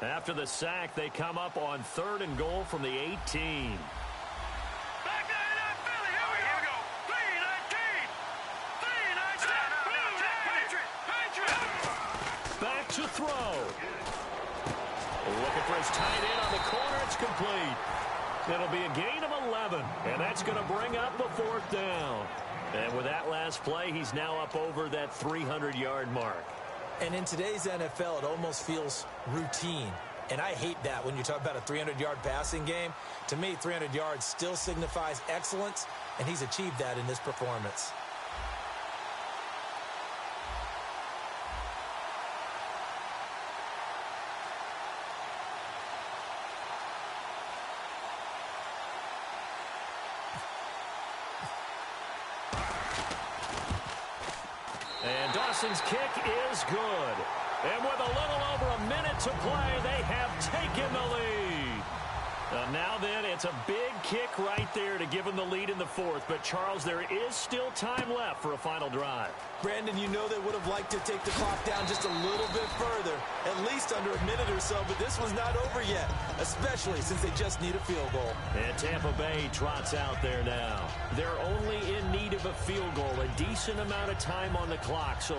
After the sack, they come up on 3rd and goal from the 18. Back to Philly. Here we go. 3-19. 3-19. Back to throw. Looking for his tight end on the corner. It's complete. It'll be a gain of 11, and that's going to bring up the 4th down. And with that last play, he's now up over that 300-yard mark. And in today's NFL, it almost feels routine. And I hate that when you talk about a 300-yard passing game. To me, 300 yards still signifies excellence, and he's achieved that in this performance. And Dawson's kick is good. And with a little over a minute to play, they have taken the lead. Now then, it's a big kick right there to give them the lead in the 4th. But, Charles, there is still time left for a final drive. Brandon, you know they would have liked to take the clock down just a little bit further, at least under a minute or so, but this was not over yet, especially since they just need a field goal. And Tampa Bay trots out there now. They're only in need of a field goal, a decent amount of time on the clock. So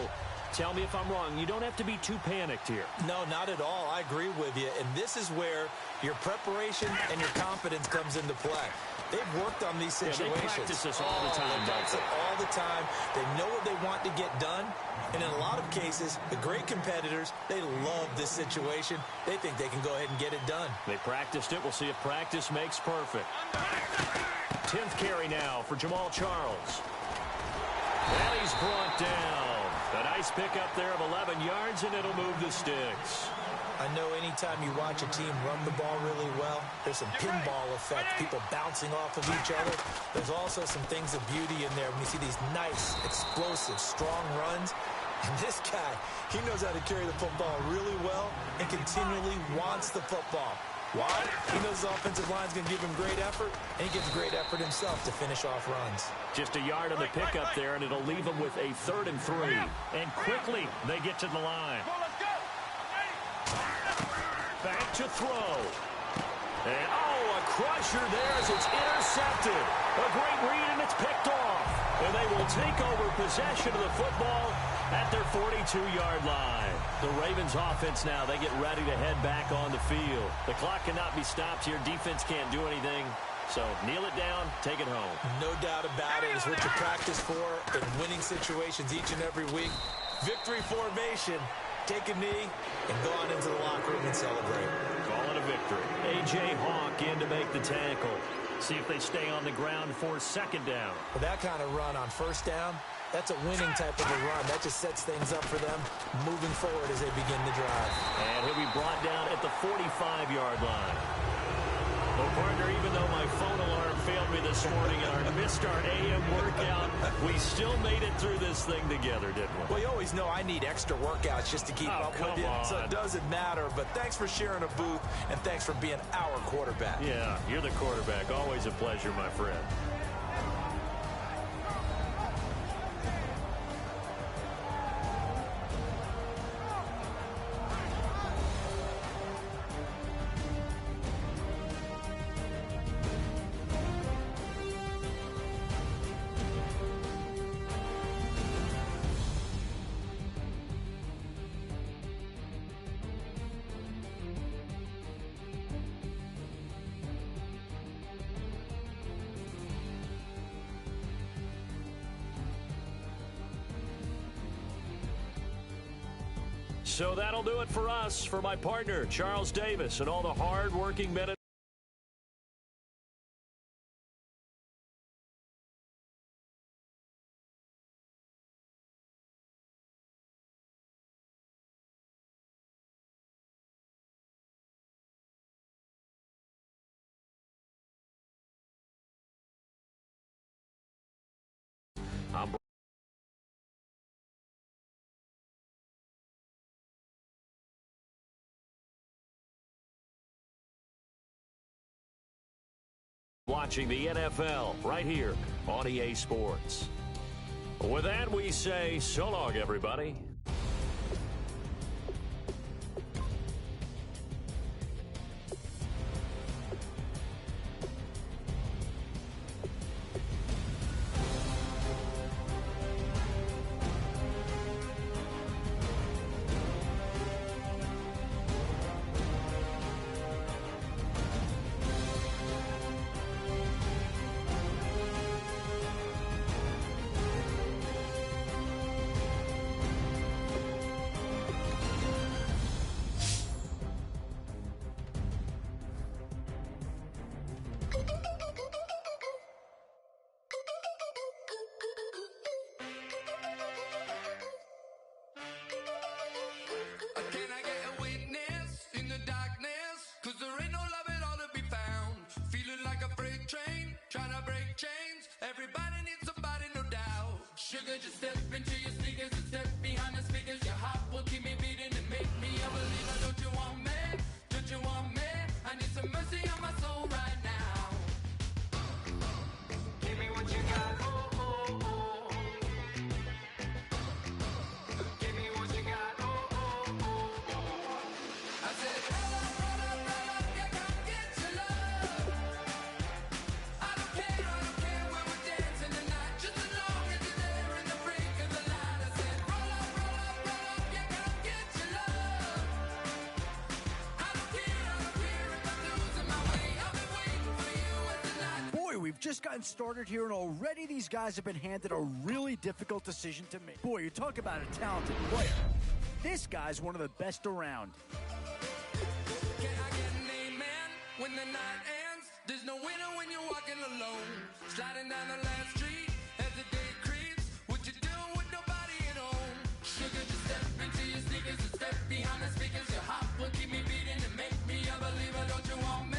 tell me if I'm wrong. You don't have to be too panicked here. No, not at all. I agree with you. And this is where your preparation and your confidence comes into play. They've worked on these situations. They practice this all the time. They practice it all the time. They know what they want to get done. And in a lot of cases, the great competitors, they love this situation. They think they can go ahead and get it done. They practiced it. We'll see if practice makes perfect. 10th carry now for Jamal Charles. And he's brought down. A nice pickup there of 11 yards, and it'll move the sticks. I know anytime you watch a team run the ball really well, there's some pinball effect, people bouncing off of each other. There's also some things of beauty in there when you see these nice, explosive, strong runs. And this guy, he knows how to carry the football really well and continually wants the football. Why? He knows the offensive line's going to give him great effort, and he gives great effort himself to finish off runs. Just a yard on the pickup there, and it'll leave them with a 3rd and 3. And quickly, they get to the line. Back to throw. And, a crusher there as it's intercepted. A great read, and it's picked off. And they will take over possession of the football at their 42-yard line. The Ravens offense now, they get ready to head back on the field. The clock cannot be stopped here. Defense can't do anything. So kneel it down, take it home. No doubt about it. It's what you practice for in winning situations each and every week. Victory formation. Take a knee and go on into the locker room and celebrate. Call it a victory. A.J. Hawk in to make the tackle. See if they stay on the ground for second down. With that kind of run on first down, that's a winning type of a run. That just sets things up for them moving forward as they begin the drive. And he'll be brought down at the 45-yard line. Well, partner, even though my phone alarm failed me this morning and I missed our AM workout, we still made it through this thing together, didn't we? Well, you always know I need extra workouts just to keep up with you, so it doesn't matter. But thanks for sharing a booth, and thanks for being our quarterback. Yeah, you're the quarterback. Always a pleasure, my friend. So that'll do it for us, for my partner, Charles Davis, and all the hard-working men and I'm watching the NFL right here on EA Sports. With that, we say so long, everybody. Sugar, just step into your sneakers and step behind the speakers. Your heart will keep me beating and make me a believer. Don't you want me? Don't you want me? I need some mercy on my soul right now. Give me what you got. Oh, oh, oh. Give me what you got. Oh, oh, oh, oh. I said, roll up, yeah, come get your love. I don't care when we're dancing tonight. Just as long as you're there in the brink of the light. I said, roll up, yeah, come get your love. I don't care if I'm losing my way. I've been waiting for you as the night. Boy, we've just gotten started here, and already these guys have been handed a really difficult decision to make. Boy, you talk about a talented player. This guy's one of the best around. Can I get an amen when the night ends? There's no winner when you're walking alone. Sliding down the last street as the day creeps. What you doing with nobody at home? Sugar, just step into your sneakers and step behind the speakers. Your heart will keep me beating and make me a believer. Don't you want me?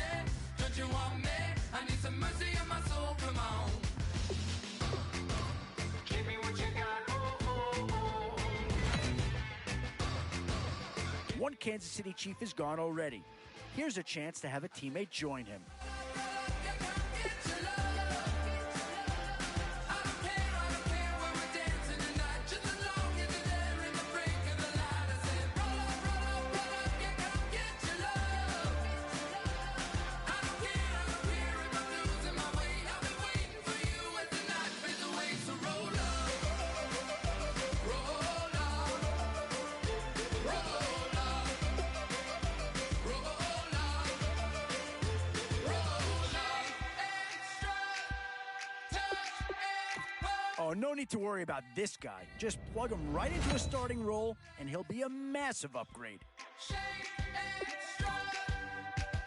Don't you want me? I need some mercy on my soul. Come on. Give me what you got. Oh, oh, oh. One Kansas City Chief is gone already. Here's a chance to have a teammate join him. So no need to worry about this guy. Just plug him right into a starting role, and he'll be a massive upgrade. Shake and strut,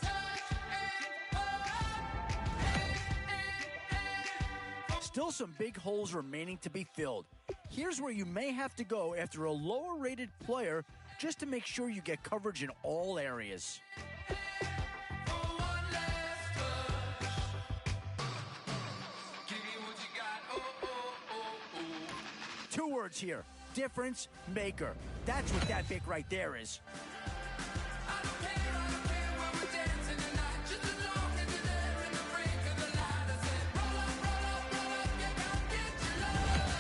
touch and Still some big holes remaining to be filled. Here's where you may have to go after a lower-rated player just to make sure you get coverage in all areas. for one last touch. Give me what you got. Oh, oh, oh, oh. 2 words here: difference maker. That's what that big right there is. I don't care when we're dancing tonight. Just as long as you're there in the brink of the light. I said, roll up, you gon' get your love.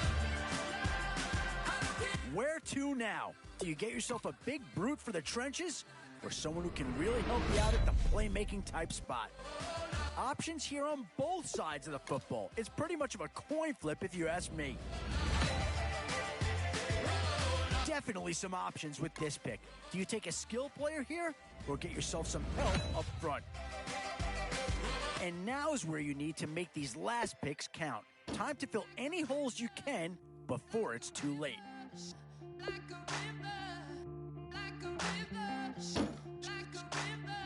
I don't care. Where to now? Do you get yourself a big brute for the trenches, or someone who can really help you out at the playmaking type spot? Options here on both sides of the football. It's pretty much of a coin flip if you ask me. Definitely some options with this pick. Do you take a skill player here, or get yourself some help up front? And now is where you need to make these last picks count. Time to fill any holes you can before it's too late. Like a river, like a river, like a river,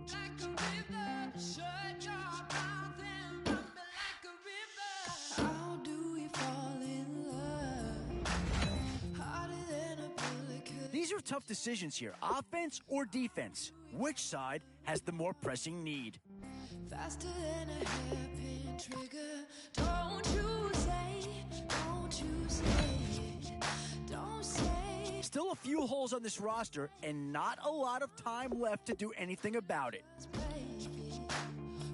like a river. Shut your mouth and run me like a river. How do we fall in love? Harder than a bullet could. These are tough decisions here. Offense or defense? Which side has the more pressing need? Faster than a hairpin trigger. Don't you say, don't you say it, don't say. Still a few holes on this roster and not a lot of time left to do anything about it. Baby.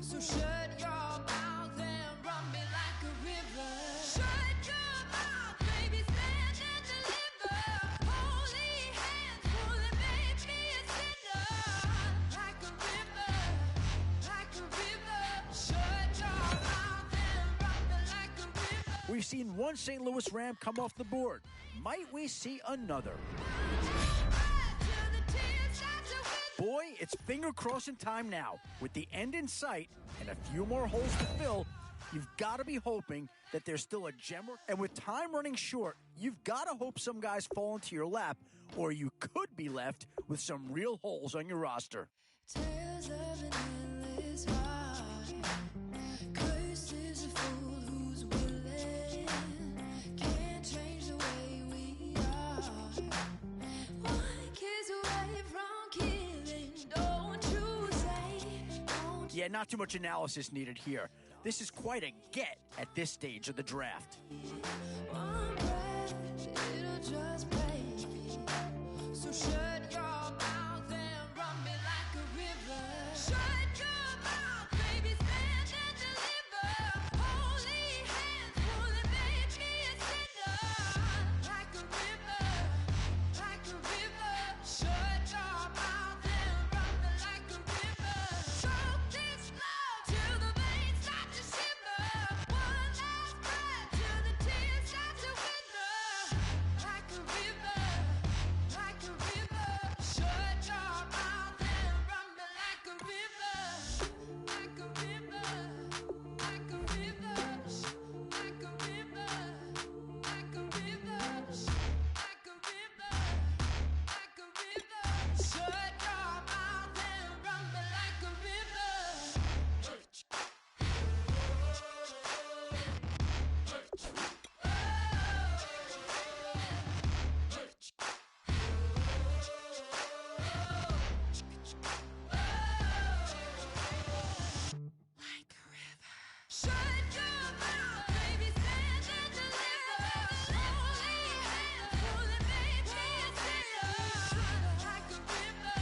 So shut your mouth and run me like a river. Shut your mouth, baby, stand and deliver. Holy hands pulling, make me a sinner. Like a river, like a river. Shut your mouth and run me like a river. We've seen one St. Louis Ram come off the board. Might we see another? Boy, it's finger crossing time now. With the end in sight and a few more holes to fill, you've got to be hoping that there's still a gem. And with time running short, you've got to hope some guys fall into your lap, or you could be left with some real holes on your roster. Tales of an endless ride. Cursed is a fool who's willing. Can't change the way we are. One kiss away from killing. Don't you say, don't you? Yeah, not too much analysis needed here. This is quite a get at this stage of the draft. One breath, it'll just break me. So shut your mouth and run me like a river. Shut your mouth, baby, stand and deliver. Holy hands pulling, make me a sinner. Like a river, like a river. Shut your mouth and run me like a river. Choke this love till the veins start to shiver. One last breath till the tears start to wither. Like a river, like a river. Shut your mouth and run me like a river. Like a river, like a river. Like a river, like a river. Like a river, like a river. Shut your mouth and run me like a river. Like a river. Shut your mouth, baby, stand and deliver. Holy hands pulling, make me a sinner. Like a river,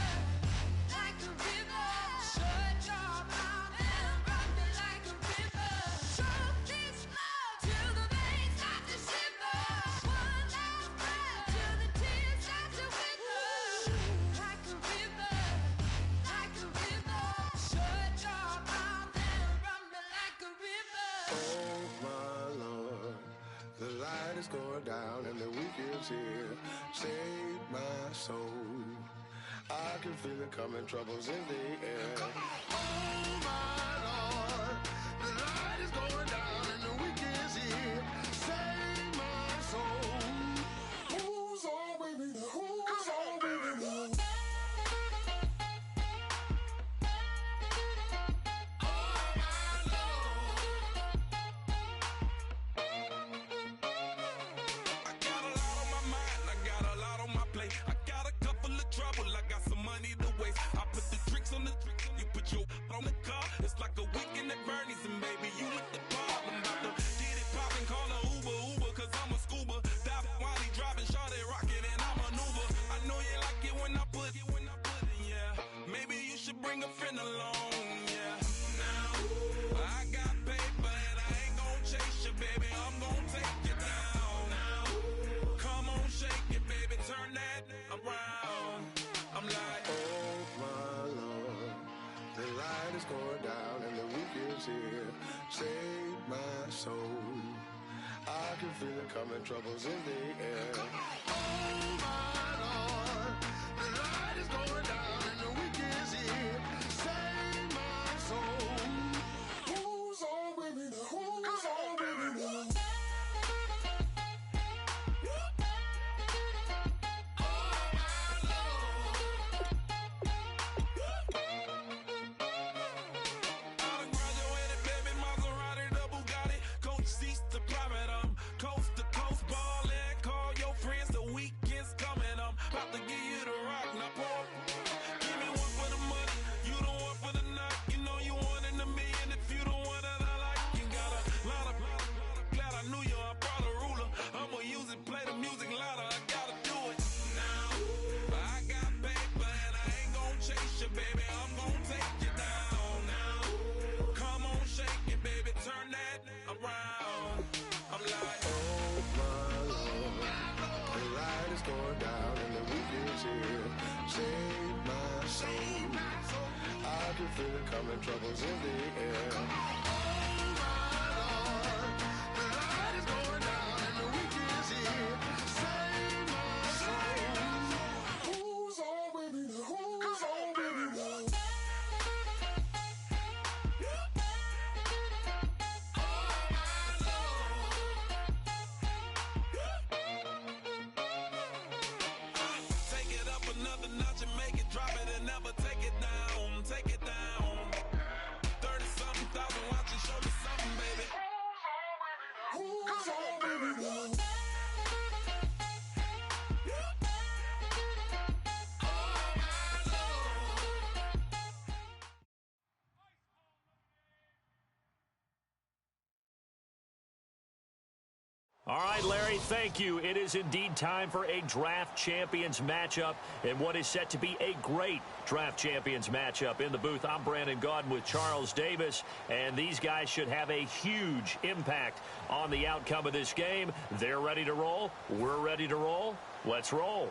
like a river. Shut your mouth and run me like a river. Choke this love till the veins start to shiver. One last breath till the tears start to wither. Like a river, like a river. Shut your mouth and run me like a river. Oh my Lord, the light is going down and the weekend's here. Save my soul. I can feel it coming, troubles in the air. Oh my Lord, the light is going down and the weekend's here. save my soul. Who's on with me now? Who's on with me now? I got a lot on my mind, I got a lot on my plate. I got a couple of trouble, I got some money to waste. I put the tricks on the tricks, you put your on the car. It's like a weekend at Bernie's, and baby, you look the part. I'm about to get it poppin', call a Uber, cause I'm a scuba. Dive while he driving, shawty rockin', and I maneuver. I know you like it when I put it, yeah. Maybe you should bring a friend along, yeah. Now, I got paper and I ain't gon' chase you, baby. I'm gon' take you down. Come on, shake it, baby, turn that around. I'm like, Oh my Lord, the light is going down and the week is here. Save my soul. I can feel it coming, troubles in the air. Oh my Lord, the light is going down and the week is here. Save my soul. Who's on with me now? Who's on with me now? I done graduated, baby, Maserati, the Bugatti. Coach seats to private, coast to coast ballin'. Call your friends, the weekend's coming, about to give you the rock. Now pour, give me one for the money, you the one for the night. You know you one in a million if you the one that I like. You got a lot of, glad I knew you, I brought a ruler. I'ma use it, play the music louder, I gotta do it. Now, I got paper and I ain't gon' chase you, baby, I'm gon' take you down. Now, come on, shake it, baby, turn that around. I'm like, Oh my Lord, the light is going down and the week is here. Save my soul. I can feel it coming, troubles in the air. Oh my Lord, the light is going down and the week is here. Save my soul. Who's on with me now? Who's on with me now? take it up another notch and make it drop it and never take it down. Take it down. 30-something thousand watching, show me something, baby. Who's on with me now? All right, Larry, thank you. It is indeed time for a Draft Champions matchup and what is set to be a great Draft Champions matchup. In the booth, I'm Brandon Gaudin with Charles Davis, and these guys should have a huge impact on the outcome of this game. They're ready to roll. We're ready to roll. Let's roll.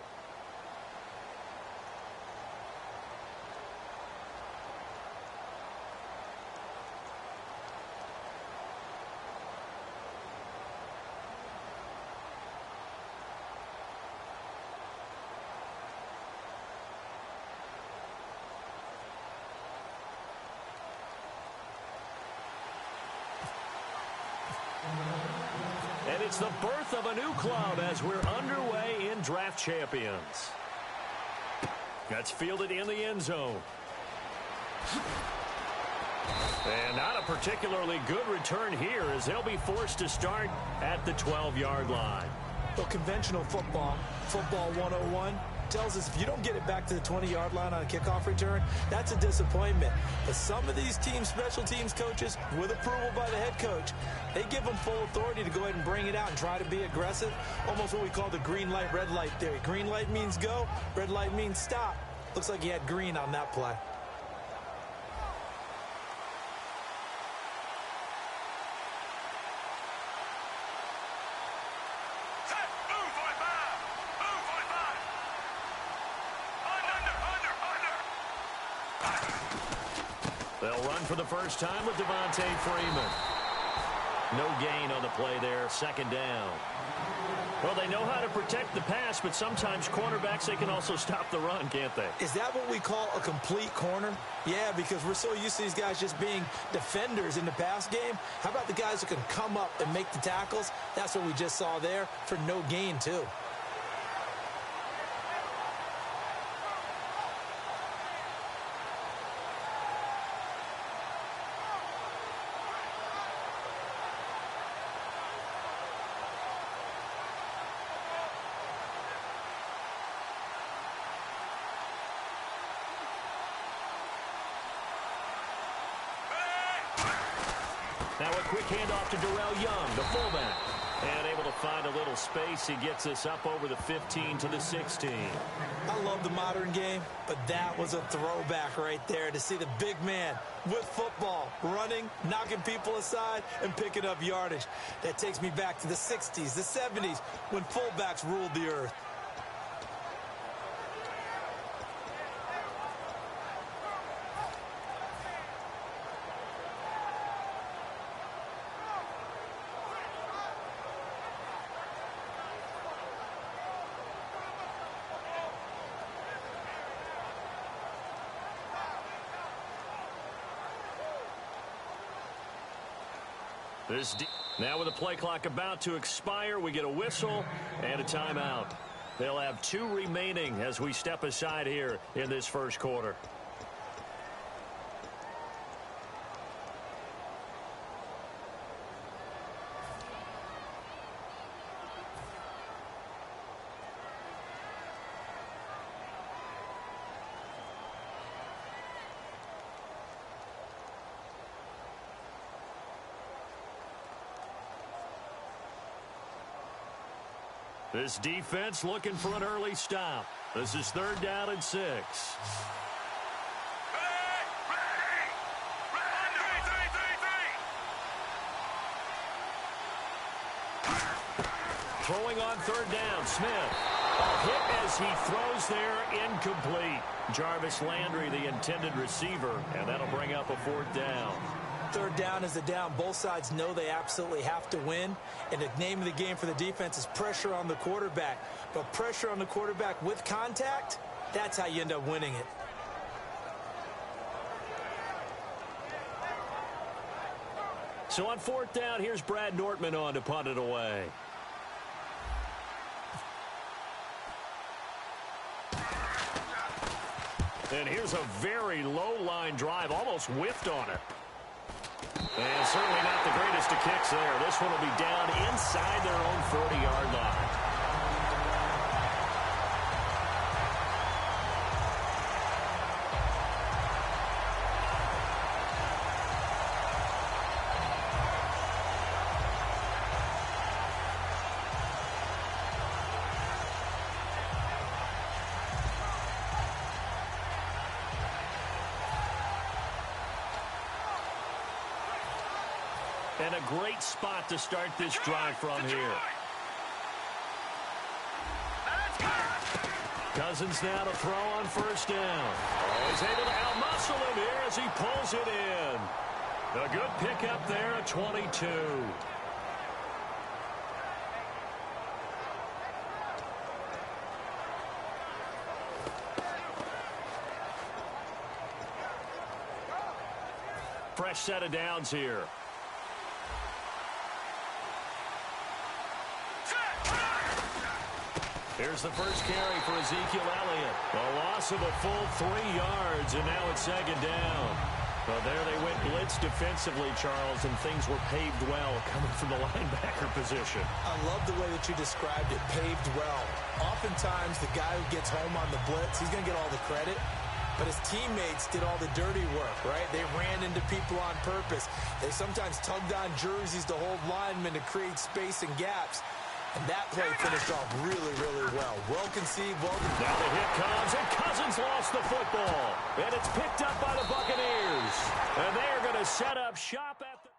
And it's the birth of a new club as we're underway in Draft Champions. That's fielded in the end zone. And not a particularly good return here as they'll be forced to start at the 12-yard line. Well, conventional football 101, tells us if you don't get it back to the 20-yard line on a kickoff return, that's a disappointment. But some of these teams, special teams coaches, with approval by the head coach, they give them full authority to go ahead and bring it out and try to be aggressive, almost what we call the green light, red light theory. Green light means go, red light means stop. Looks like he had green on that play. Set, move 45. Move 45. Under. They'll run for the first time with Devontae Freeman. No gain on the play there, second down. Well, they know how to protect the pass, but sometimes cornerbacks, they can also stop the run, can't they? Is that what we call a complete corner? Yeah, because we're so used to these guys just being defenders in the pass game. How about the guys who can come up and make the tackles? That's what we just saw there for no gain, too. Now a quick handoff to Darrell Young, the fullback. And able to find a little space. He gets us up over the 15 to the 16. I love the modern game, but that was a throwback right there to see the big man with football, running, knocking people aside, and picking up yardage. That takes me back to the 60s, the 70s, when fullbacks ruled the earth. Now with the play clock about to expire, we get a whistle and a timeout. They'll have 2 remaining as we step aside here in this first quarter. This defense looking for an early stop. This is 3rd down and 6. Throwing on 3rd down, Smith. A hit as he throws there, incomplete. Jarvis Landry, the intended receiver, and that'll bring up a 4th down. 3rd down is a down. Both sides know they absolutely have to win. And the name of the game for the defense is pressure on the quarterback. But pressure on the quarterback with contact, that's how you end up winning it. So on 4th down, here's Brad Nortman on to punt it away. And here's a very low-line drive, almost whiffed on it. And certainly not the greatest of kicks there. This one will be down inside their own 40-yard line. And a great spot to start this drive from here. Cousins now to throw on 1st down. Oh, he's able to outmuscle him here as he pulls it in. A good pickup there at 22. Fresh set of downs here. Here's the first carry for Ezekiel Elliott. A loss of a full 3 yards, and now it's 2nd down. Well, there they went blitz defensively, Charles, and things were paved well coming from the linebacker position. I love the way that you described it, paved well. Oftentimes, the guy who gets home on the blitz, he's going to get all the credit. But his teammates did all the dirty work, right? They ran into people on purpose. They sometimes tugged on jerseys to hold linemen to create space and gaps. And that play finished off really, really well. Well conceived, well... Now the hit comes, and Cousins lost the football. And it's picked up by the Buccaneers. And they're going to set up shop at the...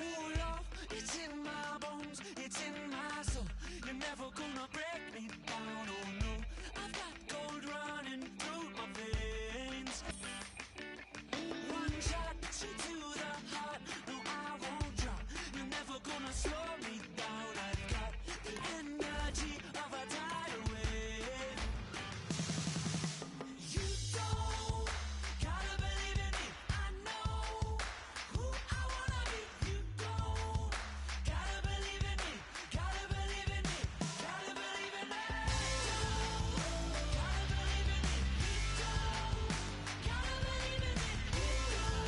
Oh, love, it's in my bones, it's in my soul. You're never gonna break me down, oh no. I've got gold running through my veins. One shot, straight to the heart. No, I won't drop. You're never gonna slow me down. I've got the energy of a tidal wave. You don't gotta believe in me. I know who I wanna be. You don't gotta believe in me. Gotta believe in me. Gotta believe in me. Gotta believe in me. You don't gotta believe in me. You don't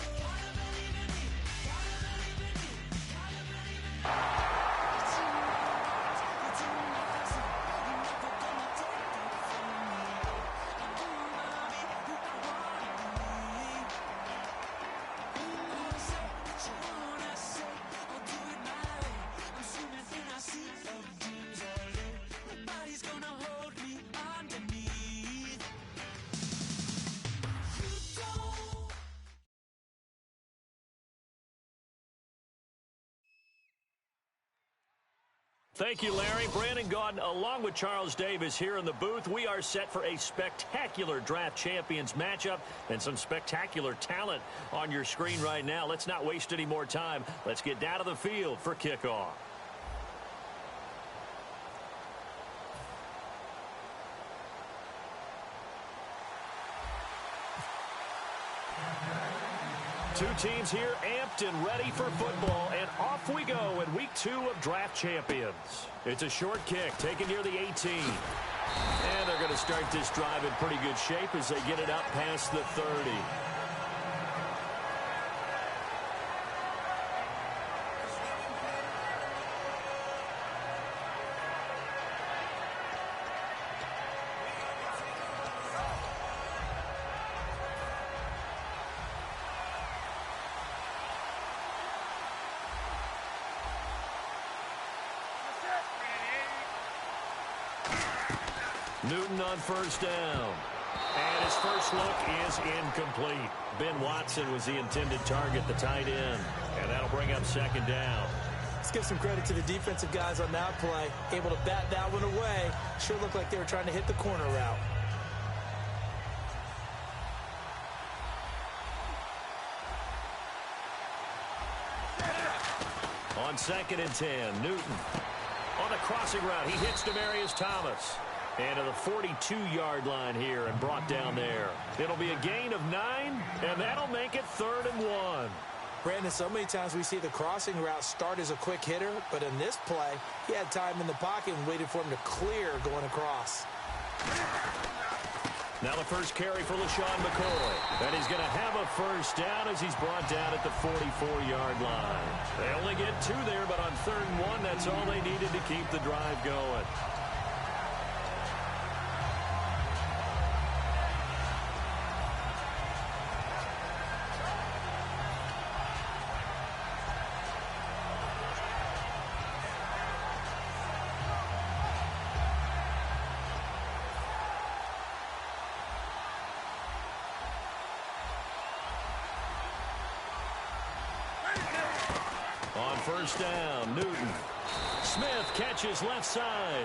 gotta believe in me. Gotta believe in me. Gotta believe in me. It's in my heart. It's in my soul. You're never gonna take it from me. I'm gonna be who I wanna be. I'll say what you wanna say. I'll do it my way. I'm swimming in a sea of dreams all day. Nobody's gonna hold me underneath. You don't. Thank you, Larry. Brandon Gaudin, along with Charles Davis here in the booth. We are set for a spectacular draft champions matchup and some spectacular talent on your screen right now. Let's not waste any more time. Let's get down to the field for kickoff. Two teams here amped and ready for football, and off we go in week 2 of Draft Champions. It's a short kick taken near the 18. And they're going to start this drive in pretty good shape as they get it up past the 30. Newton on first down. And his first look is incomplete. Ben Watson was the intended target, the tight end. And that'll bring up second down. Let's give some credit to the defensive guys on that play. Able to bat that one away. Sure looked like they were trying to hit the corner route. On 2nd and 10, Newton. On the crossing route, he hits Demaryius Thomas. And to the 42-yard line here and brought down there. It'll be a gain of 9, and that'll make it 3rd and 1. Brandon, so many times we see the crossing route start as a quick hitter, but in this play, he had time in the pocket and waited for him to clear going across. Now the first carry for LaShawn McCoy. And he's going to have a first down as he's brought down at the 44-yard line. They only get 2 there, but on 3rd and 1, that's all they needed to keep the drive going. On first down, Newton. Smith catches left side.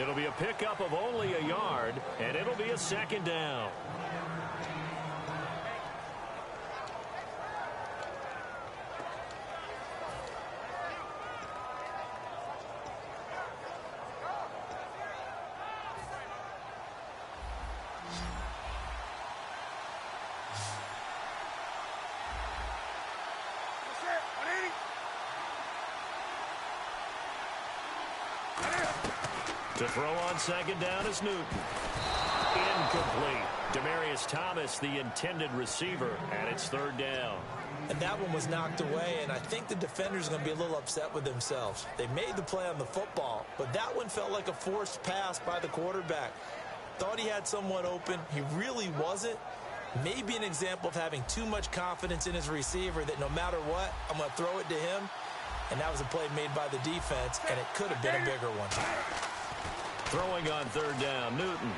It'll be a pickup of only a yard, and it'll be a 2nd down. To throw on 2nd down is Newton. Incomplete. Demaryius Thomas, the intended receiver, and it's 3rd down. And that one was knocked away, and I think the defenders are going to be a little upset with themselves. They made the play on the football, but that one felt like a forced pass by the quarterback. Thought he had someone open. He really wasn't. Maybe an example of having too much confidence in his receiver that no matter what, I'm going to throw it to him. and that was a play made by the defense, and it could have been a bigger one. Throwing on third down, Newton.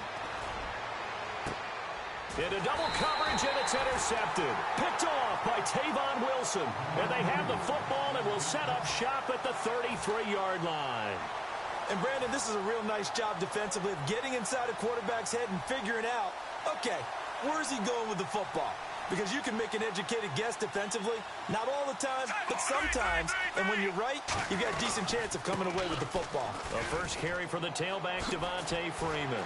Into double coverage, and it's intercepted. Picked off by Tavon Wilson. And they have the football and will set up shop at the 33-yard line. And, Brandon, this is a real nice job defensively of getting inside a quarterback's head and figuring out, okay, where's he going with the football? Because you can make an educated guess defensively. Not all the time, but sometimes. And when you're right, you've got a decent chance of coming away with the football. The first carry for the tailback, Devontae Freeman.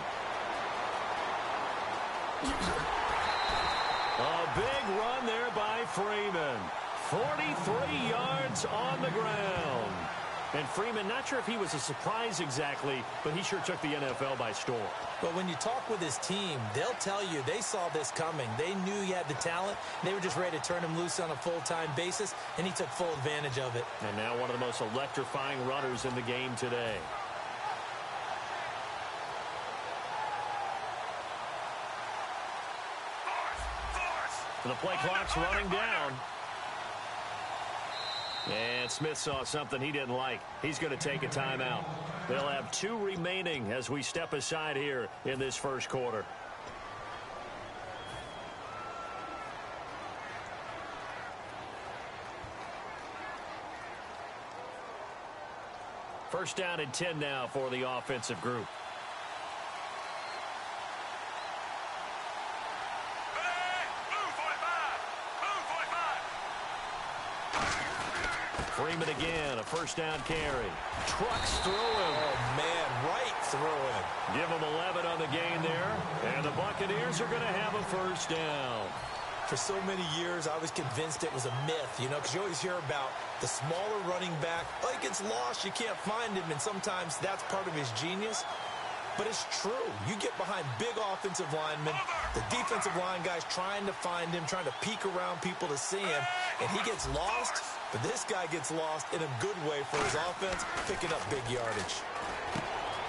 A big run there by Freeman. 43 yards on the ground. And Freeman, not sure if he was a surprise exactly, but he sure took the NFL by storm. But when you talk with his team, they'll tell you they saw this coming. They knew he had the talent. They were just ready to turn him loose on a full-time basis, and he took full advantage of it. And now one of the most electrifying runners in the game today. The play clock's running down. And Smith saw something he didn't like. He's going to take a timeout. They'll have 2 remaining as we step aside here in this first quarter. First down and 10 now for the offensive group. Freeman again, a first down carry. Trucks through him. Oh, man, right through him. Give him 11 on the gain there. And the Buccaneers are going to have a first down. For so many years, I was convinced it was a myth, you know, because you always hear about the smaller running back. Oh, he gets lost, you can't find him, and sometimes that's part of his genius. But it's true. You get behind big offensive linemen, the defensive line guys trying to find him, trying to peek around people to see him, and he gets lost. But this guy gets lost in a good way for his offense, picking up big yardage.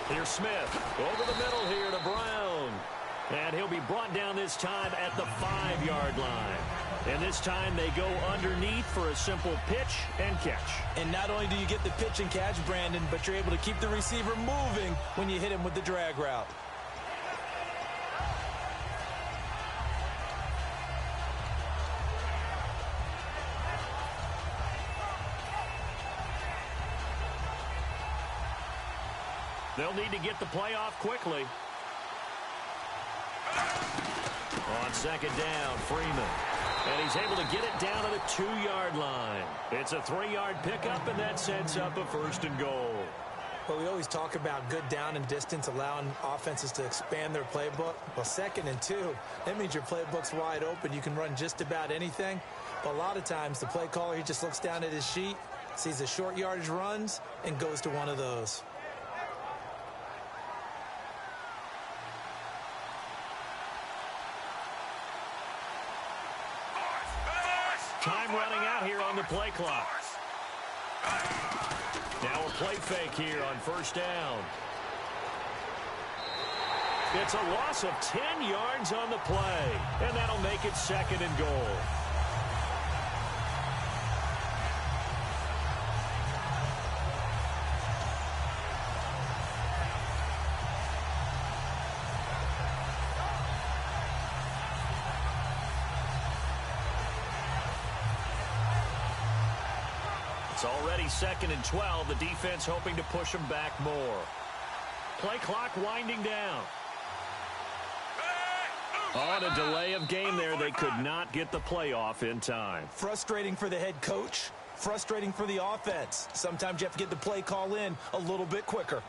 Here's Smith. Over the middle here to Brown. And he'll be brought down this time at the 5-yard line. And this time they go underneath for a simple pitch and catch. And not only do you get the pitch and catch, Brandon, but you're able to keep the receiver moving when you hit him with the drag route. They'll need to get the play off quickly. On second down, Freeman. And he's able to get it down to the 2-yard line. It's a 3-yard pickup, and that sets up a first and goal. Well, we always talk about good down and distance, allowing offenses to expand their playbook. Well, 2nd and 2, that means your playbook's wide open. You can run just about anything. But a lot of times, the play caller, he just looks down at his sheet, sees the short yardage runs, and goes to one of those. Time running out here on the play clock. Now a play fake here on first down. It's a loss of 10 yards on the play, and that'll make it 2nd and goal. It's already 2nd and 12. The defense hoping to push them back more. Play clock winding down. On a delay of game there, they could not get the playoff in time. Frustrating for the head coach, frustrating for the offense. Sometimes you have to get the play call in a little bit quicker.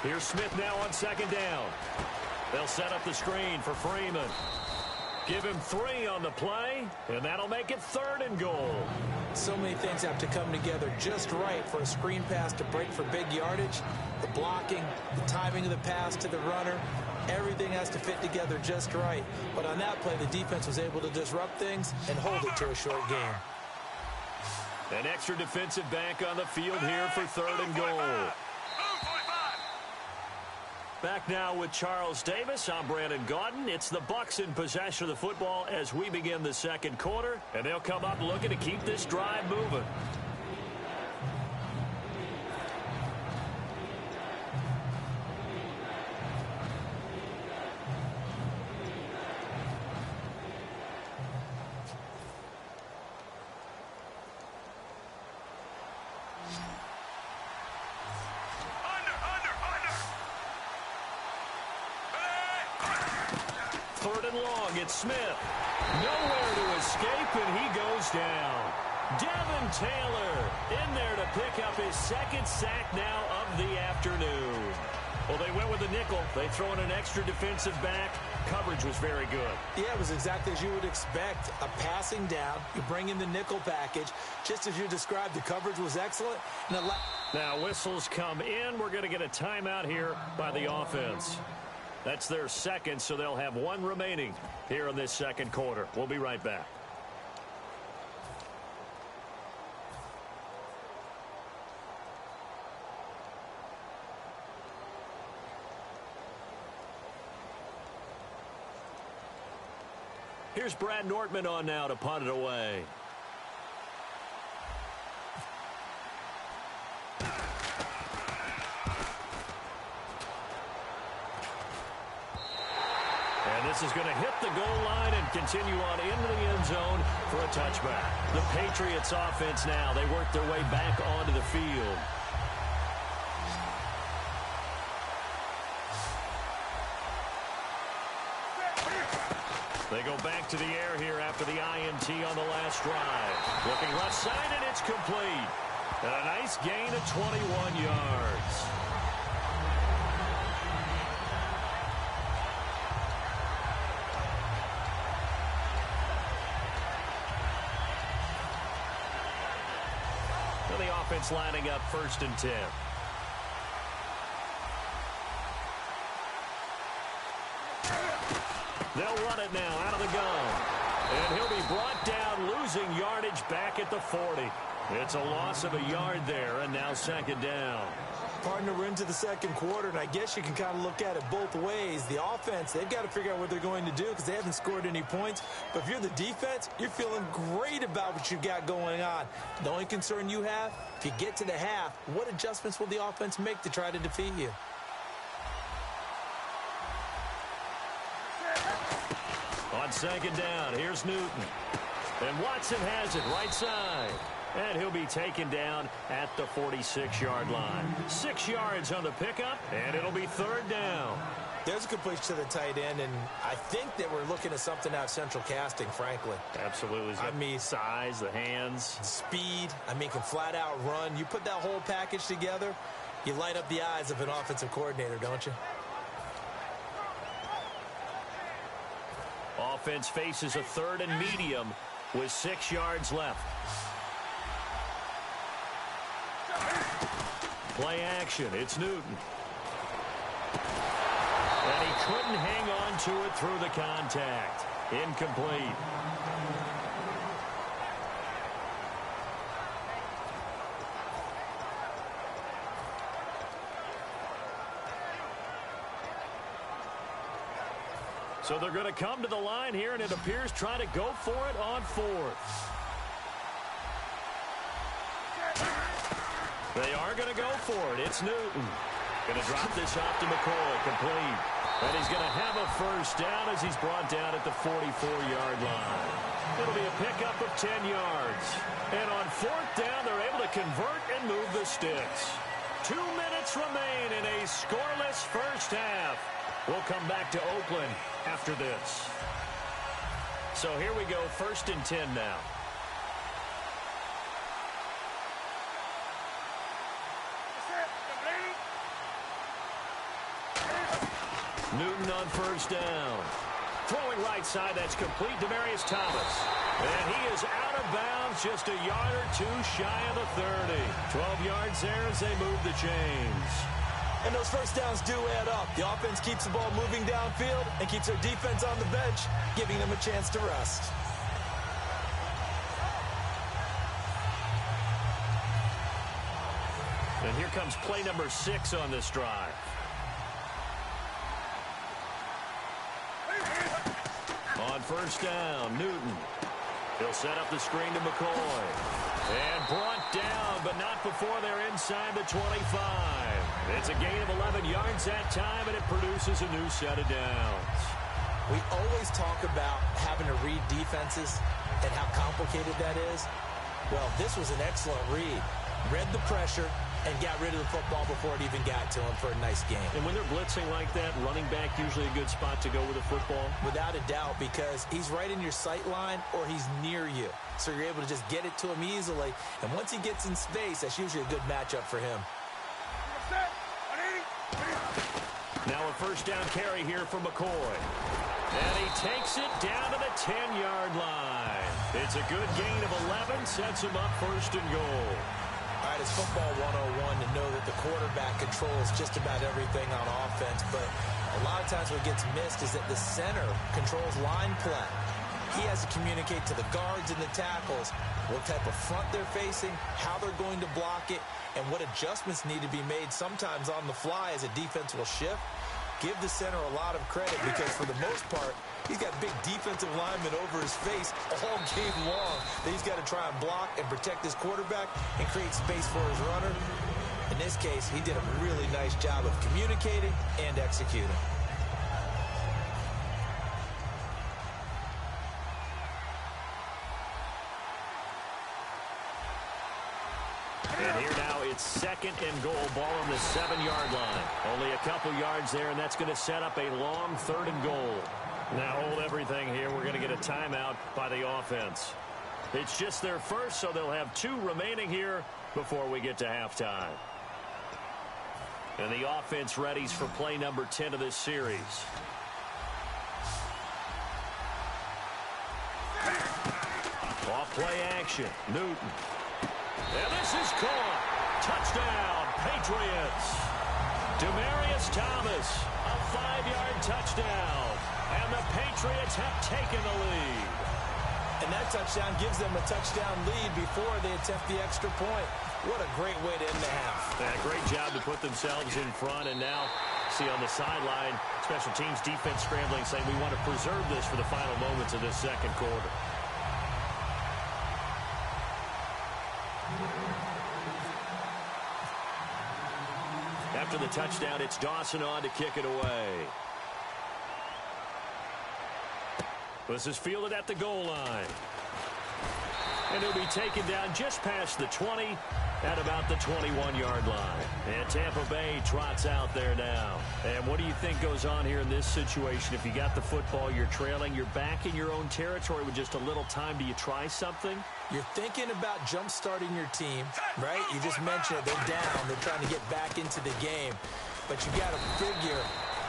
Here's Smith now on second down. They'll set up the screen for Freeman. Give him 3 on the play, and that'll make it 3rd and goal. So many things have to come together just right for a screen pass to break for big yardage. The blocking, the timing of the pass to the runner, everything has to fit together just right. But on that play, the defense was able to disrupt things and hold it to a short game. An extra defensive back on the field here for 3rd and goal. Back now with Charles Davis. I'm Brandon Gaudin. It's the Bucs in possession of the football as we begin the second quarter, and they'll come up looking to keep this drive moving. It's Smith. Nowhere to escape, and he goes down. Devin Taylor in there to pick up his 2nd sack now of the afternoon. Well, they went with a nickel. They throw in an extra defensive back. Coverage was very good. Yeah, it was exactly as you would expect. A passing down. You bring in the nickel package. Just as you described, the coverage was excellent. Now whistles come in. We're going to get a timeout here by the offense. That's their 2nd, so they'll have 1 remaining here in this second quarter. We'll be right back. Here's Brad Nortman on now to punt it away. This is going to hit the goal line and continue on into the end zone for a touchback. The Patriots offense now, they work their way back onto the field. They go back to the air here after the INT on the last drive. Looking left side, and it's complete. And a nice gain of 21 yards. Offense lining up 1st and 10. They'll run it now out of the gun. And he'll be brought down, losing yardage back at the 40. It's a loss of a yard there, and now 2nd down. Partner, we're into the second quarter, and I guess you can kind of look at it both ways. The offense, they've got to figure out what they're going to do because they haven't scored any points. But if you're the defense, you're feeling great about what you've got going on. The only concern you have, if you get to the half, what adjustments will the offense make to try to defeat you? On 2nd down, here's Newton. And Watson has it right side. And he'll be taken down at the 46-yard line. 6 yards on the pickup, and it'll be 3rd down. There's a completion to the tight end, and I think that we're looking at something out of central casting, frankly. Absolutely. I mean, size, the hands. Speed. I mean, can flat out run. You put that whole package together, you light up the eyes of an offensive coordinator, don't you? Offense faces a 3rd and medium with 6 yards left. Play action. It's Newton. And he couldn't hang on to it through the contact. Incomplete. So they're going to come to the line here, and it appears trying to go for it on 4th. They are going to go for it. It's Newton. Going to drop this off to McCoy. Complete. And he's going to have a 1st down as he's brought down at the 44-yard line. It'll be a pickup of 10 yards. And on 4th down, they're able to convert and move the sticks. 2 minutes remain in a scoreless first half. We'll come back to Oakland after this. So here we go, 1st and 10 now. Newton on 1st down. Throwing right side, that's complete. Demaryius Thomas. And he is out of bounds, just a yard or two shy of the 30. 12 yards there as they move the chains. And those first downs do add up. The offense keeps the ball moving downfield and keeps their defense on the bench, giving them a chance to rest. And here comes play number 6 on this drive. On first down, Newton. He'll set up the screen to McCoy. And brought down, but not before they're inside the 25. It's a gain of 11 yards that time, and it produces a new set of downs. We always talk about having to read defenses and how complicated that is. Well, this was an excellent read. Read the pressure and got rid of the football before it even got to him for a nice game. And when they're blitzing like that, running back usually a good spot to go with the football? Without a doubt, because he's right in your sight line or he's near you. So you're able to just get it to him easily. And once he gets in space, that's usually a good matchup for him. Now a first down carry here for McCoy. And he takes it down to the 10-yard line. It's a good gain of 11, sets him up first and goal. All right, it's football 101 to know that the quarterback controls just about everything on offense, but a lot of times what gets missed is that the center controls line play. He has to communicate to the guards and the tackles what type of front they're facing, how they're going to block it, and what adjustments need to be made sometimes on the fly as a defense will shift. Give the center a lot of credit because for the most part, he's got big defensive linemen over his face all game long that he's got to try and block and protect his quarterback and create space for his runner. In this case, he did a really nice job of communicating and executing. And here now it's second and goal, ball on the 7-yard line. Only a couple yards there, and that's going to set up a long third and goal. Now hold everything here. We're going to get a timeout by the offense. It's just their first, so they'll have 2 remaining here before we get to halftime. And the offense readies for play number 10 of this series. Off play action, Newton. And this is caught. Touchdown, Patriots. Demaryius Thomas, a 5-yard touchdown. And the Patriots have taken the lead. And that touchdown gives them a touchdown lead before they attempt the extra point. What a great way to end the half. Yeah, great job to put themselves in front. And now, see on the sideline, special teams defense scrambling, saying we want to preserve this for the final moments of this second quarter. After the touchdown, it's Dawson on to kick it away. This is fielded at the goal line. And he'll be taken down just past the 20 at about the 21-yard line. And Tampa Bay trots out there now. And what do you think goes on here in this situation? If you got the football, you're trailing, you're back in your own territory with just a little time. Do you try something? You're thinking about jump-starting your team, right? You just mentioned it. They're down. They're trying to get back into the game. But you got to figure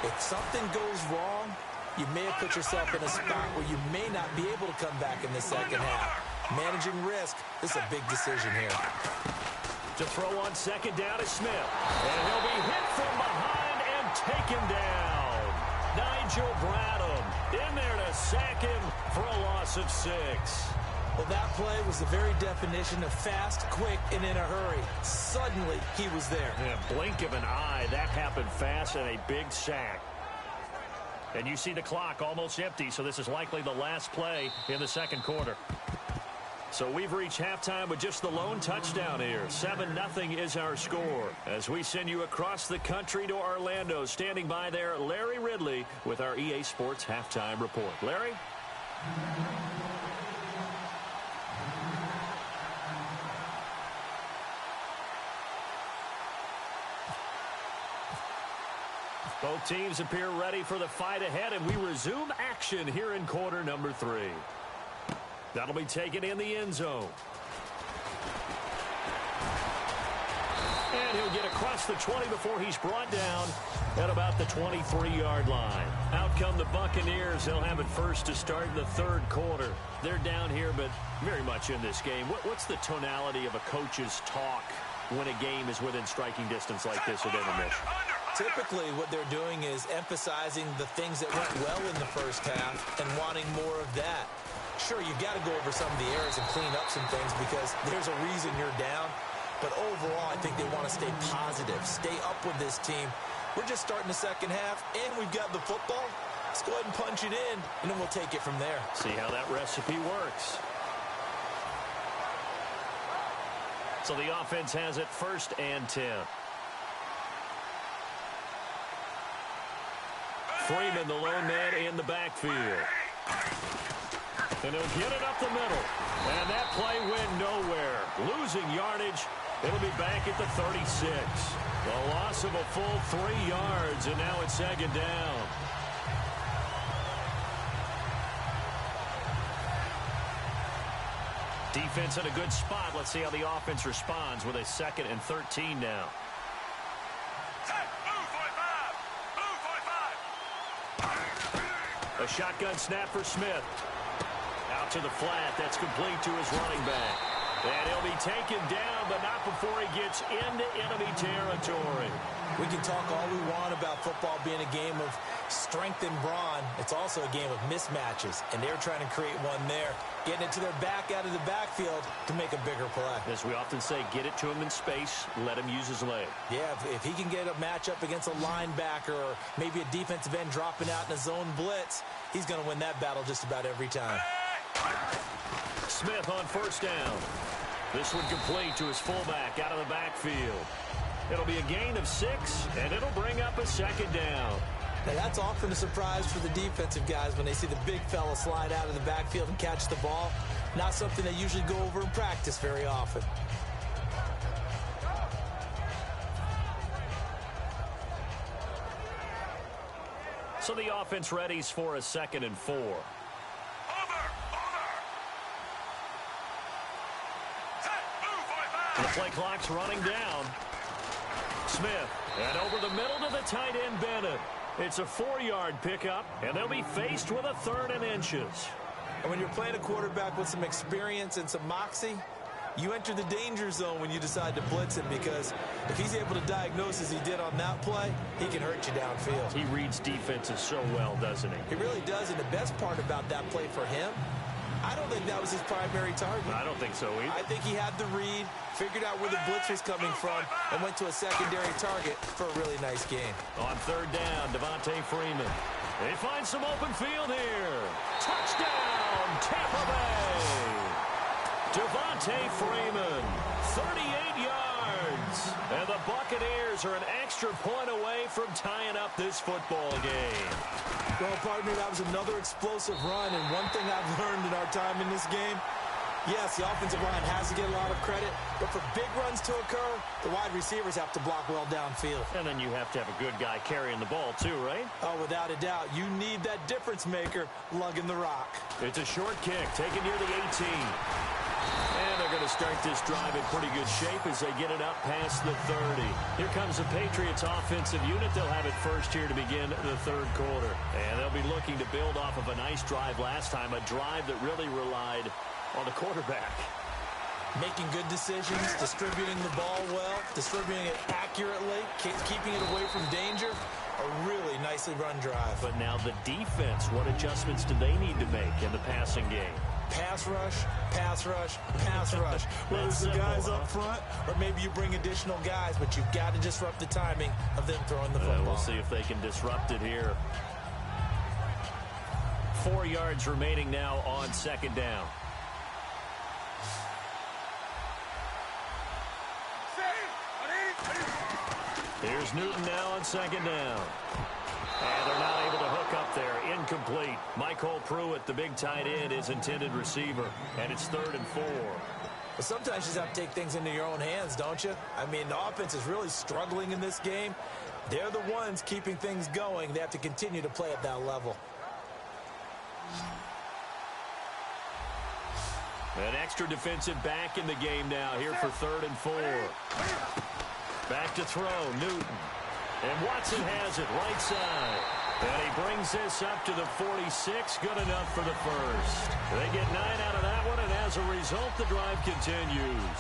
if something goes wrong, you may have put yourself in a spot where you may not be able to come back in the second half. Managing risk, this is a big decision here. To throw on second down is Smith. And he'll be hit from behind and taken down. Nigel Bradham in there to sack him for a loss of 6. Well, that play was the very definition of fast, quick, and in a hurry. Suddenly, he was there. Yeah, blink of an eye. That happened fast and a big sack. And you see the clock almost empty, so this is likely the last play in the second quarter. So we've reached halftime with just the lone touchdown here. 7-0 is our score. As we send you across the country to Orlando, standing by there, Larry Ridley with our EA Sports Halftime Report. Larry? Both teams appear ready for the fight ahead, and we resume action here in quarter number 3. That'll be taken in the end zone. And he'll get across across the 20 before he's brought down at about the 23-yard line. Out come the Buccaneers. They'll have it first to start in the third quarter. They're down here, but very much in this game. What's the tonality of a coach's talk when a game is within striking distance like this at intermission? Typically, what they're doing is emphasizing the things that went well in the first half and wanting more of that. Sure, you've got to go over some of the errors and clean up some things because there's a reason you're down. But overall, I think they want to stay positive, stay up with this team. We're just starting the second half, and we've got the football. Let's go ahead and punch it in, and then we'll take it from there. See how that recipe works. So the offense has it first and 10. Freeman, the lone man in the backfield. And he'll get it up the middle. And that play went nowhere. Losing yardage. It'll be back at the 36. The loss of a full 3 yards, and now it's second down. Defense in a good spot. Let's see how the offense responds with a 2nd and 13 now. A shotgun snap for Smith. Out to the flat. That's complete to his running back. And he'll be taken down, but not before he gets into enemy territory. We can talk all we want about football being a game of strength and brawn. It's also a game of mismatches, and they're trying to create one there, getting it to their back out of the backfield to make a bigger play. As we often say, get it to him in space, let him use his leg. Yeah, if he can get a matchup against a linebacker or maybe a defensive end dropping out in a zone blitz, he's going to win that battle just about every time. Smith on first down. This one complete to his fullback out of the backfield. It'll be a gain of 6, and it'll bring up a second down. Now, that's often a surprise for the defensive guys when they see the big fella slide out of the backfield and catch the ball. Not something they usually go over in practice very often. So the offense readies for a 2nd and 4. The play clock's running down. Smith, and over the middle to the tight end, Bennett. It's a 4-yard pickup, and they'll be faced with a 3rd and inches. And when you're playing a quarterback with some experience and some moxie, you enter the danger zone when you decide to blitz him, because if he's able to diagnose as he did on that play, he can hurt you downfield. He reads defenses so well, doesn't he? He really does, and the best part about that play for him, I don't think that was his primary target. I don't think so either. I think he had the read, figured out where the blitz was coming from, and went to a secondary target for a really nice game. On 3rd down, Devontae Freeman. They find some open field here. Touchdown, Tampa Bay. Devontae Freeman, 38 yards. And the Buccaneers are an extra point away from tying up this football game. Well, partner, that was another explosive run, and one thing I've learned in our time in this game, yes, the offensive line has to get a lot of credit, but for big runs to occur, the wide receivers have to block well downfield. And then you have to have a good guy carrying the ball too, right? Oh, without a doubt. You need that difference maker lugging the rock. It's a short kick, taken near the 18. And they're going to start this drive in pretty good shape as they get it up past the 30. Here comes the Patriots offensive unit. They'll have it first here to begin the 3rd quarter. And they'll be looking to build off of a nice drive last time, a drive that really relied on the quarterback. Making good decisions, distributing the ball well, distributing it accurately, keeping it away from danger. A really nicely run drive. But now the defense, what adjustments do they need to make in the passing game? Pass rush, pass rush, pass rush. Whether it's the guys up front or maybe you bring additional guys, but you've got to disrupt the timing of them throwing the football. We'll see if they can disrupt it here. 4 yards remaining now on 2nd down. Here's Newton now on 2nd down. And they're not able to hook up there. Incomplete. Michael Pruitt, the big tight end, is intended receiver. And it's 3rd and 4. But sometimes you just have to take things into your own hands, don't you? I mean, the offense is really struggling in this game. They're the ones keeping things going. They have to continue to play at that level. An extra defensive back in the game now here for 3rd and 4. Back to throw, Newton. And Watson has it right side. And he brings this up to the 46. Good enough for the first. They get 9 out of that one, and as a result, the drive continues.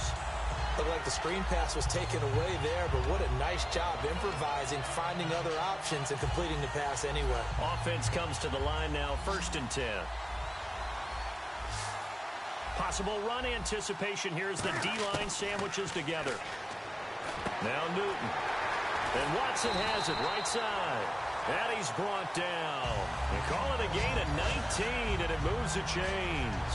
Looked like the screen pass was taken away there, but what a nice job improvising, finding other options, and completing the pass anyway. Offense comes to the line now, 1st and 10. Possible run anticipation here as the D-line sandwiches together. Now Newton. And Watson has it right side. And he's brought down. They call it a gain of 19, and it moves the chains.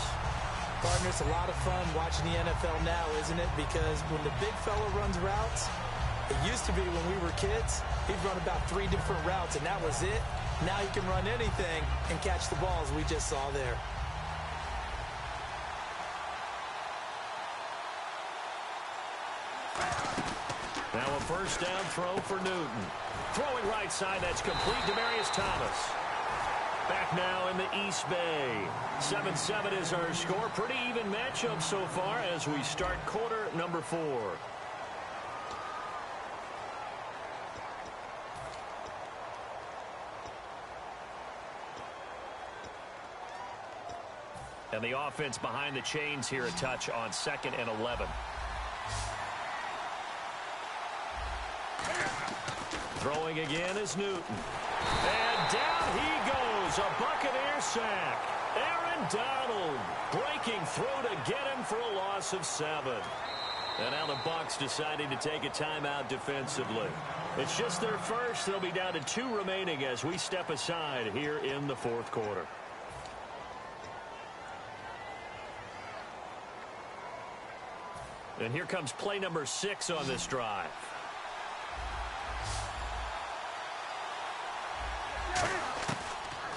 Partner, it's a lot of fun watching the NFL now, isn't it? Because when the big fella runs routes, it used to be when we were kids, he'd run about 3 different routes, and that was it. Now he can run anything and catch the balls we just saw there. Now a first down throw for Newton. Throwing right side, that's complete. Demaryius Thomas. Back now in the East Bay. 7-7 is our score. Pretty even matchup so far as we start quarter number 4. And the offense behind the chains here a touch on 2nd and 11. Throwing again is Newton. And down he goes. A Buccaneer sack. Aaron Donald breaking through to get him for a loss of 7. And now the Bucs deciding to take a timeout defensively. It's just their first. They'll be down to 2 remaining as we step aside here in the 4th quarter. And here comes play number 6 on this drive.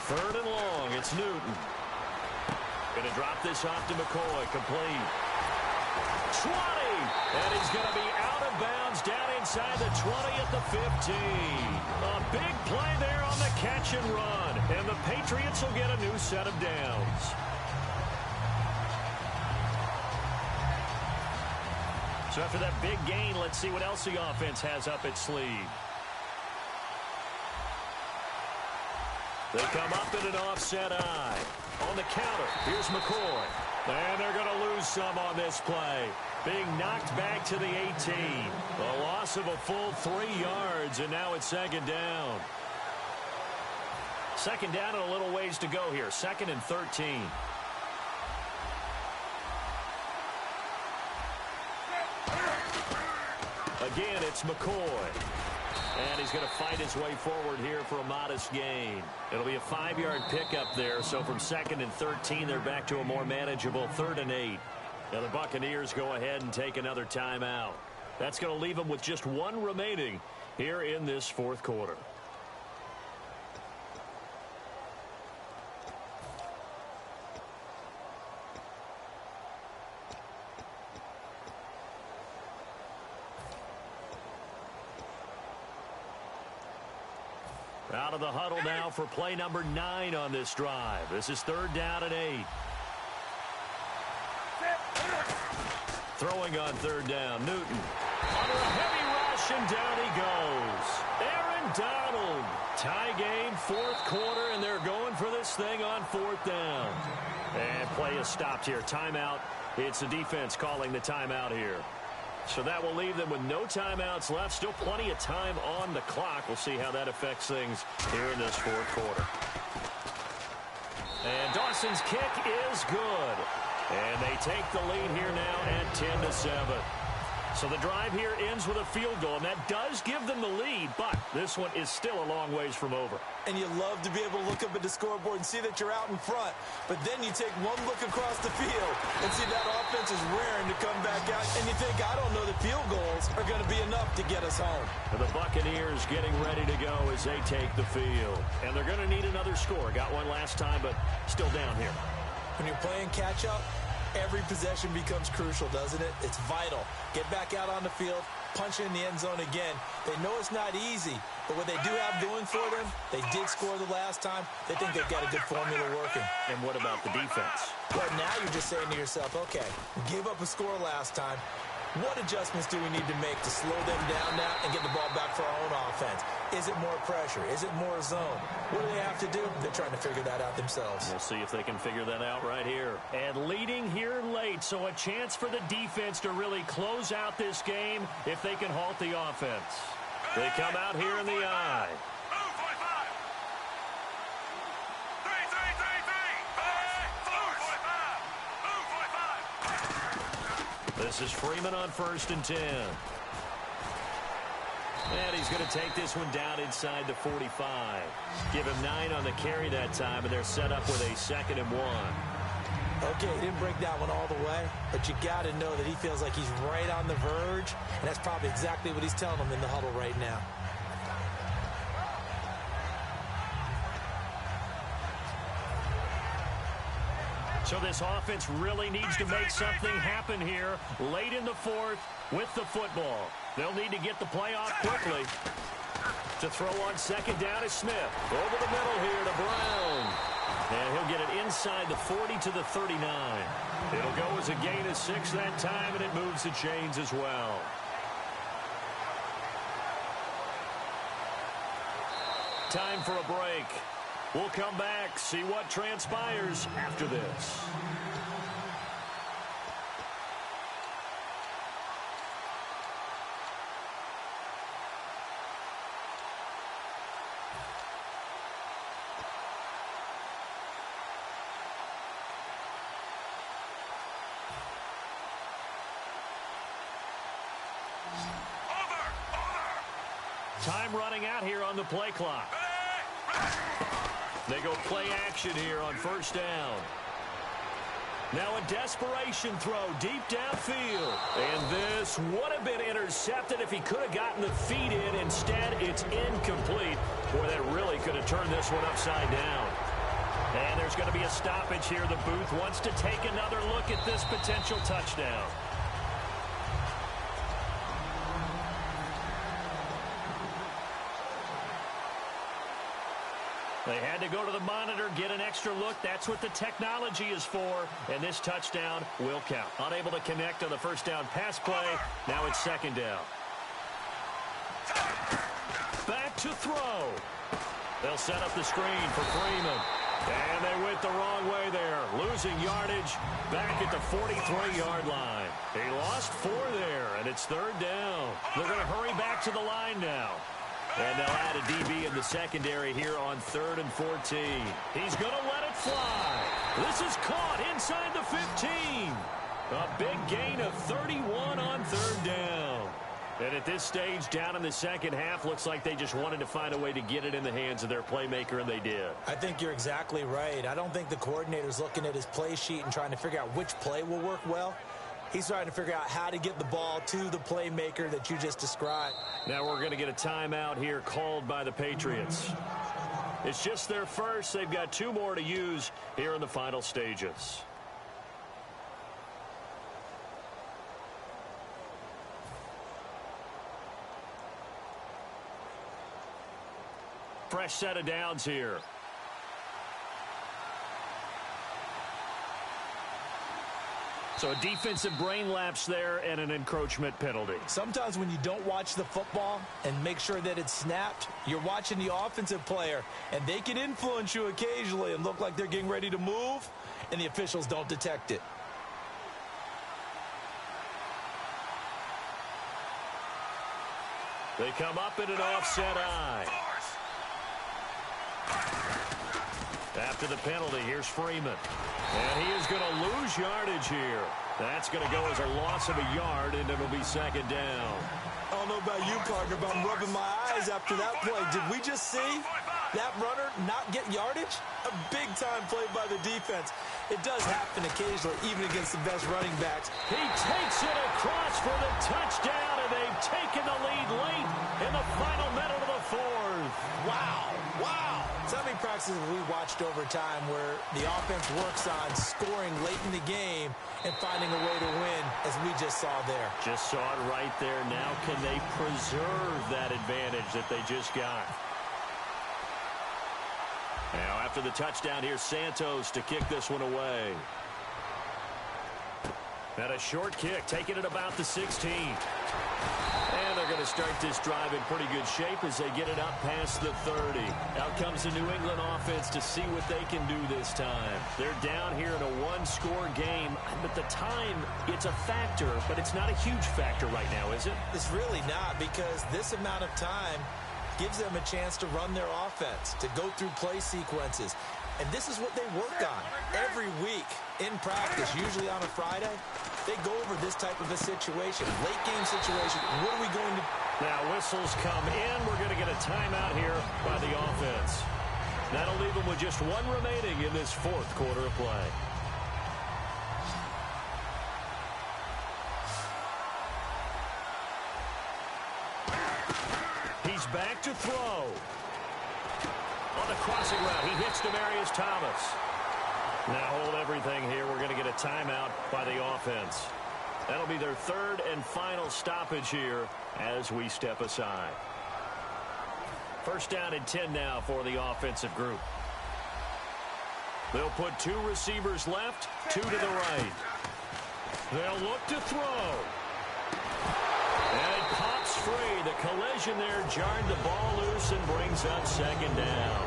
Third and long, it's Newton. Going to drop this off to McCoy, complete. 20, and he's going to be out of bounds down inside the 20 at the 15. A big play there on the catch and run, and the Patriots will get a new set of downs. So after that big gain, let's see what else the offense has up its sleeve. They come up in an offset eye. On the counter, here's McCoy. And they're going to lose some on this play. Being knocked back to the 18. A loss of a full 3 yards, and now it's 2nd down. 2nd down and a little ways to go here. 2nd and 13. Again, it's McCoy. And he's going to fight his way forward here for a modest gain. It'll be a 5-yard pickup there. So from 2nd and 13, they're back to a more manageable 3rd and 8. Now the Buccaneers go ahead and take another timeout. That's going to leave them with just 1 remaining here in this 4th quarter. Out of the huddle now for play number 9 on this drive. This is 3rd down and 8. Throwing on 3rd down, Newton. Under a heavy rush, and down he goes. Aaron Donald. Tie game, 4th quarter, and they're going for this thing on 4th down. And play is stopped here. Timeout. It's the defense calling the timeout here. So that will leave them with no timeouts left. Still plenty of time on the clock. We'll see how that affects things here in this 4th quarter. And Dawson's kick is good. And they take the lead here now at 10-7. So the drive here ends with a field goal, and that does give them the lead, but this one is still a long ways from over. And you love to be able to look up at the scoreboard and see that you're out in front. But then you take one look across the field and see that offense is rearing to come back out. And you think, I don't know that field goals are going to be enough to get us home. And the Buccaneers getting ready to go as they take the field. And they're going to need another score. Got one last time, but still down here. When you're playing catch-up, every possession becomes crucial, doesn't it? It's vital. Get back out on the field, punch in the end zone again. They know it's not easy, but what they do have going for them, they did score the last time. They think they've got a good formula working. And what about the defense? Well, now you're just saying to yourself, okay, give up a score last time. What adjustments do we need to make to slow them down now and get the ball back for our own offense? Is it more pressure? Is it more zone? What do they have to do? They're trying to figure that out themselves. We'll see if they can figure that out right here. And leading here late, so a chance for the defense to really close out this game if they can halt the offense. They come out here in the eye. This is Freeman on 1st and 10. And he's going to take this one down inside the 45. Give him 9 on the carry that time, and they're set up with a 2nd and 1. Okay, he didn't break that one all the way, but you got to know that he feels like he's right on the verge, and that's probably exactly what he's telling them in the huddle right now. So this offense really needs to make something happen here late in the 4th with the football. They'll need to get the play off quickly. To throw on 2nd down is Smith. Over the middle here to Brown. And he'll get it inside the 40 to the 39. It'll go as a gain of 6 that time, and it moves the chains as well. Time for a break. We'll come back, see what transpires after this. Time running out here on the play clock. They go play action here on 1st down. Now a desperation throw deep downfield. And this would have been intercepted if he could have gotten the feet in. Instead, it's incomplete. Boy, that really could have turned this one upside down. And there's going to be a stoppage here. The booth wants to take another look at this potential touchdown. They had to go to the monitor, get an extra look. That's what the technology is for. And this touchdown will count. Unable to connect on the 1st down pass play. Now it's 2nd down. Back to throw. They'll set up the screen for Freeman. And they went the wrong way there. Losing yardage back at the 43-yard line. He lost 4 there, and it's 3rd down. They're going to hurry back to the line now. And they'll add a DB in the secondary here on 3rd and 14. He's going to let it fly. This is caught inside the 15. A big gain of 31 on 3rd down. And at this stage, down in the second half, looks like they just wanted to find a way to get it in the hands of their playmaker, and they did. I think you're exactly right. I don't think the coordinator's looking at his play sheet and trying to figure out which play will work well. He's trying to figure out how to get the ball to the playmaker that you just described. Now we're going to get a timeout here called by the Patriots. It's just their first. They've got 2 more to use here in the final stages. Fresh set of downs here. So a defensive brain lapse there and an encroachment penalty. Sometimes when you don't watch the football and make sure that it's snapped, you're watching the offensive player, and they can influence you occasionally and look like they're getting ready to move, and the officials don't detect it. They come up in an offset eye. After the penalty, here's Freeman. And he is going to lose yardage here. That's going to go as a loss of a yard, and it'll be 2nd down. I don't know about you, partner, but I'm rubbing my eyes after that play. Did we just see that runner not get yardage? A big-time play by the defense. It does happen occasionally, even against the best running backs. He takes it across for the touchdown, and they've taken the lead late in the final minute of the 4th. Wow, wow. So many practices we watched over time where the offense works on scoring late in the game and finding a way to win, as we just saw there. Just saw it right there. Now can they preserve that advantage that they just got? Now after the touchdown, here's Santos to kick this one away. And a short kick, taking it about the 16. And they're going to start this drive in pretty good shape as they get it up past the 30. Out comes the New England offense to see what they can do this time. They're down here in a one-score game, but the time, it's a factor, but it's not a huge factor right now, is it? It's really not, because this amount of time gives them a chance to run their offense, to go through play sequences. And this is what they work on every week in practice, usually on a Friday. They go over this type of a situation, late game situation. What are we going to do? Now whistles come in. We're going to get a timeout here by the offense. That'll leave them with just one remaining in this fourth quarter of play. He's back to throw. On the crossing route, he hits Demaryius Thomas. Now hold everything here. We're going to get a timeout by the offense. That'll be their third and final stoppage here as we step aside. First down and 10 now for the offensive group. They'll put two receivers left, two to the right. They'll look to throw. And it pops free. The collision there jarred the ball loose and brings up second down.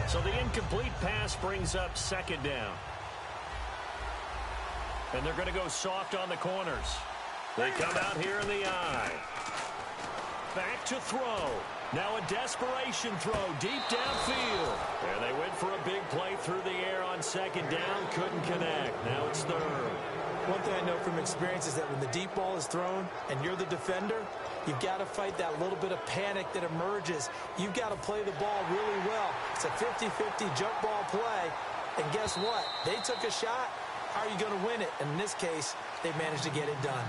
So the incomplete pass brings up second down. And they're going to go soft on the corners. They come out here in the eye. Back to throw. Now a desperation throw deep downfield. And they went for a big play through the air on second down. Couldn't connect. Now it's third. One thing I know from experience is that when the deep ball is thrown and you're the defender, you've got to fight that little bit of panic that emerges. You've got to play the ball really well. It's a 50-50 jump ball play. And guess what? They took a shot. How are you going to win it? And in this case, they managed to get it done.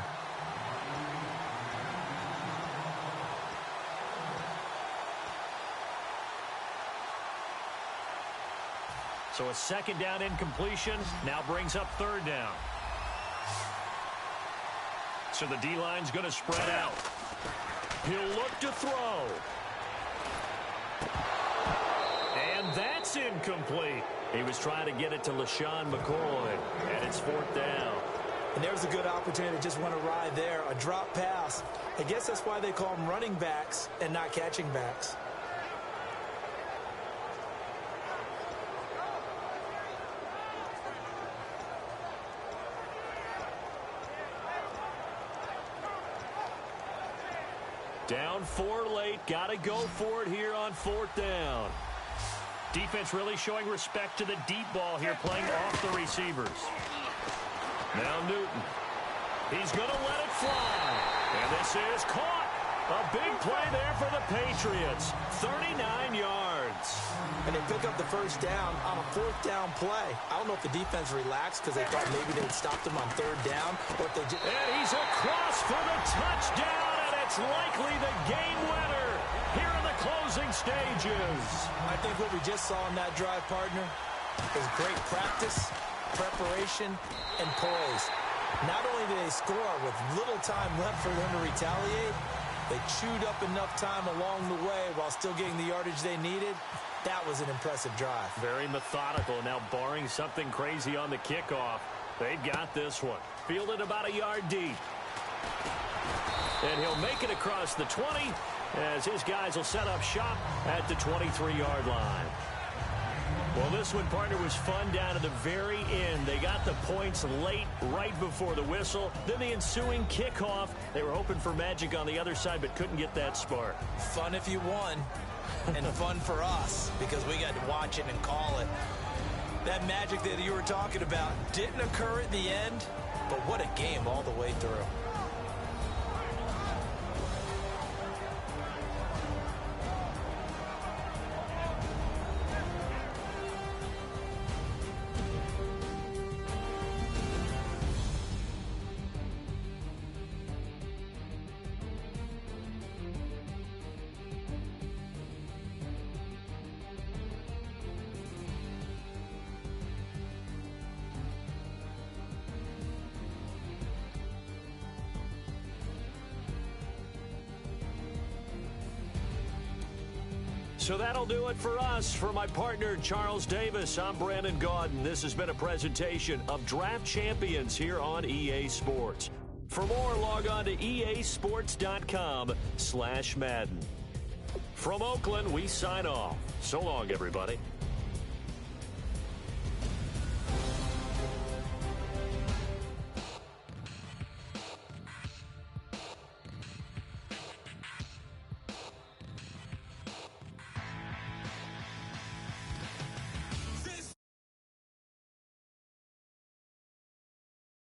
So a second down incompletion now brings up third down. So the D-line's going to spread out. He'll look to throw. And that's incomplete. He was trying to get it to LaShawn McCoy, and it's fourth down. And there's a good opportunity to just want to ride there, a drop pass. I guess that's why they call them running backs and not catching backs. Down four late. Got to go for it here on fourth down. Defense really showing respect to the deep ball here, playing off the receivers. Now Newton. He's going to let it fly. And this is caught. A big play there for the Patriots. 39 yards. And they pick up the first down on a fourth down play. I don't know if the defense relaxed because they thought maybe they'd stopped him on third down. Or if they just... And he's across for the touchdown. And it's likely the game winner here in the closing stages. I think what we just saw in that drive, partner, is great practice, preparation, and poise. Not only did they score with little time left for them to retaliate, they chewed up enough time along the way while still getting the yardage they needed. That was an impressive drive. Very methodical. Now barring something crazy on the kickoff, they've got this one. Fielded about a yard deep. And he'll make it across the 20 as his guys will set up shop at the 23-yard line. Well, this one, partner, was fun down to the very end. They got the points late, right before the whistle. Then the ensuing kickoff. They were hoping for magic on the other side, but couldn't get that spark. Fun if you won, and fun for us because we got to watch it and call it. That magic that you were talking about didn't occur at the end, but what a game all the way through. So that'll do it for us. For my partner, Charles Davis, I'm Brandon Gaudin. This has been a presentation of Draft Champions here on EA Sports. For more, log on to easports.com/Madden. From Oakland, we sign off. So long, everybody.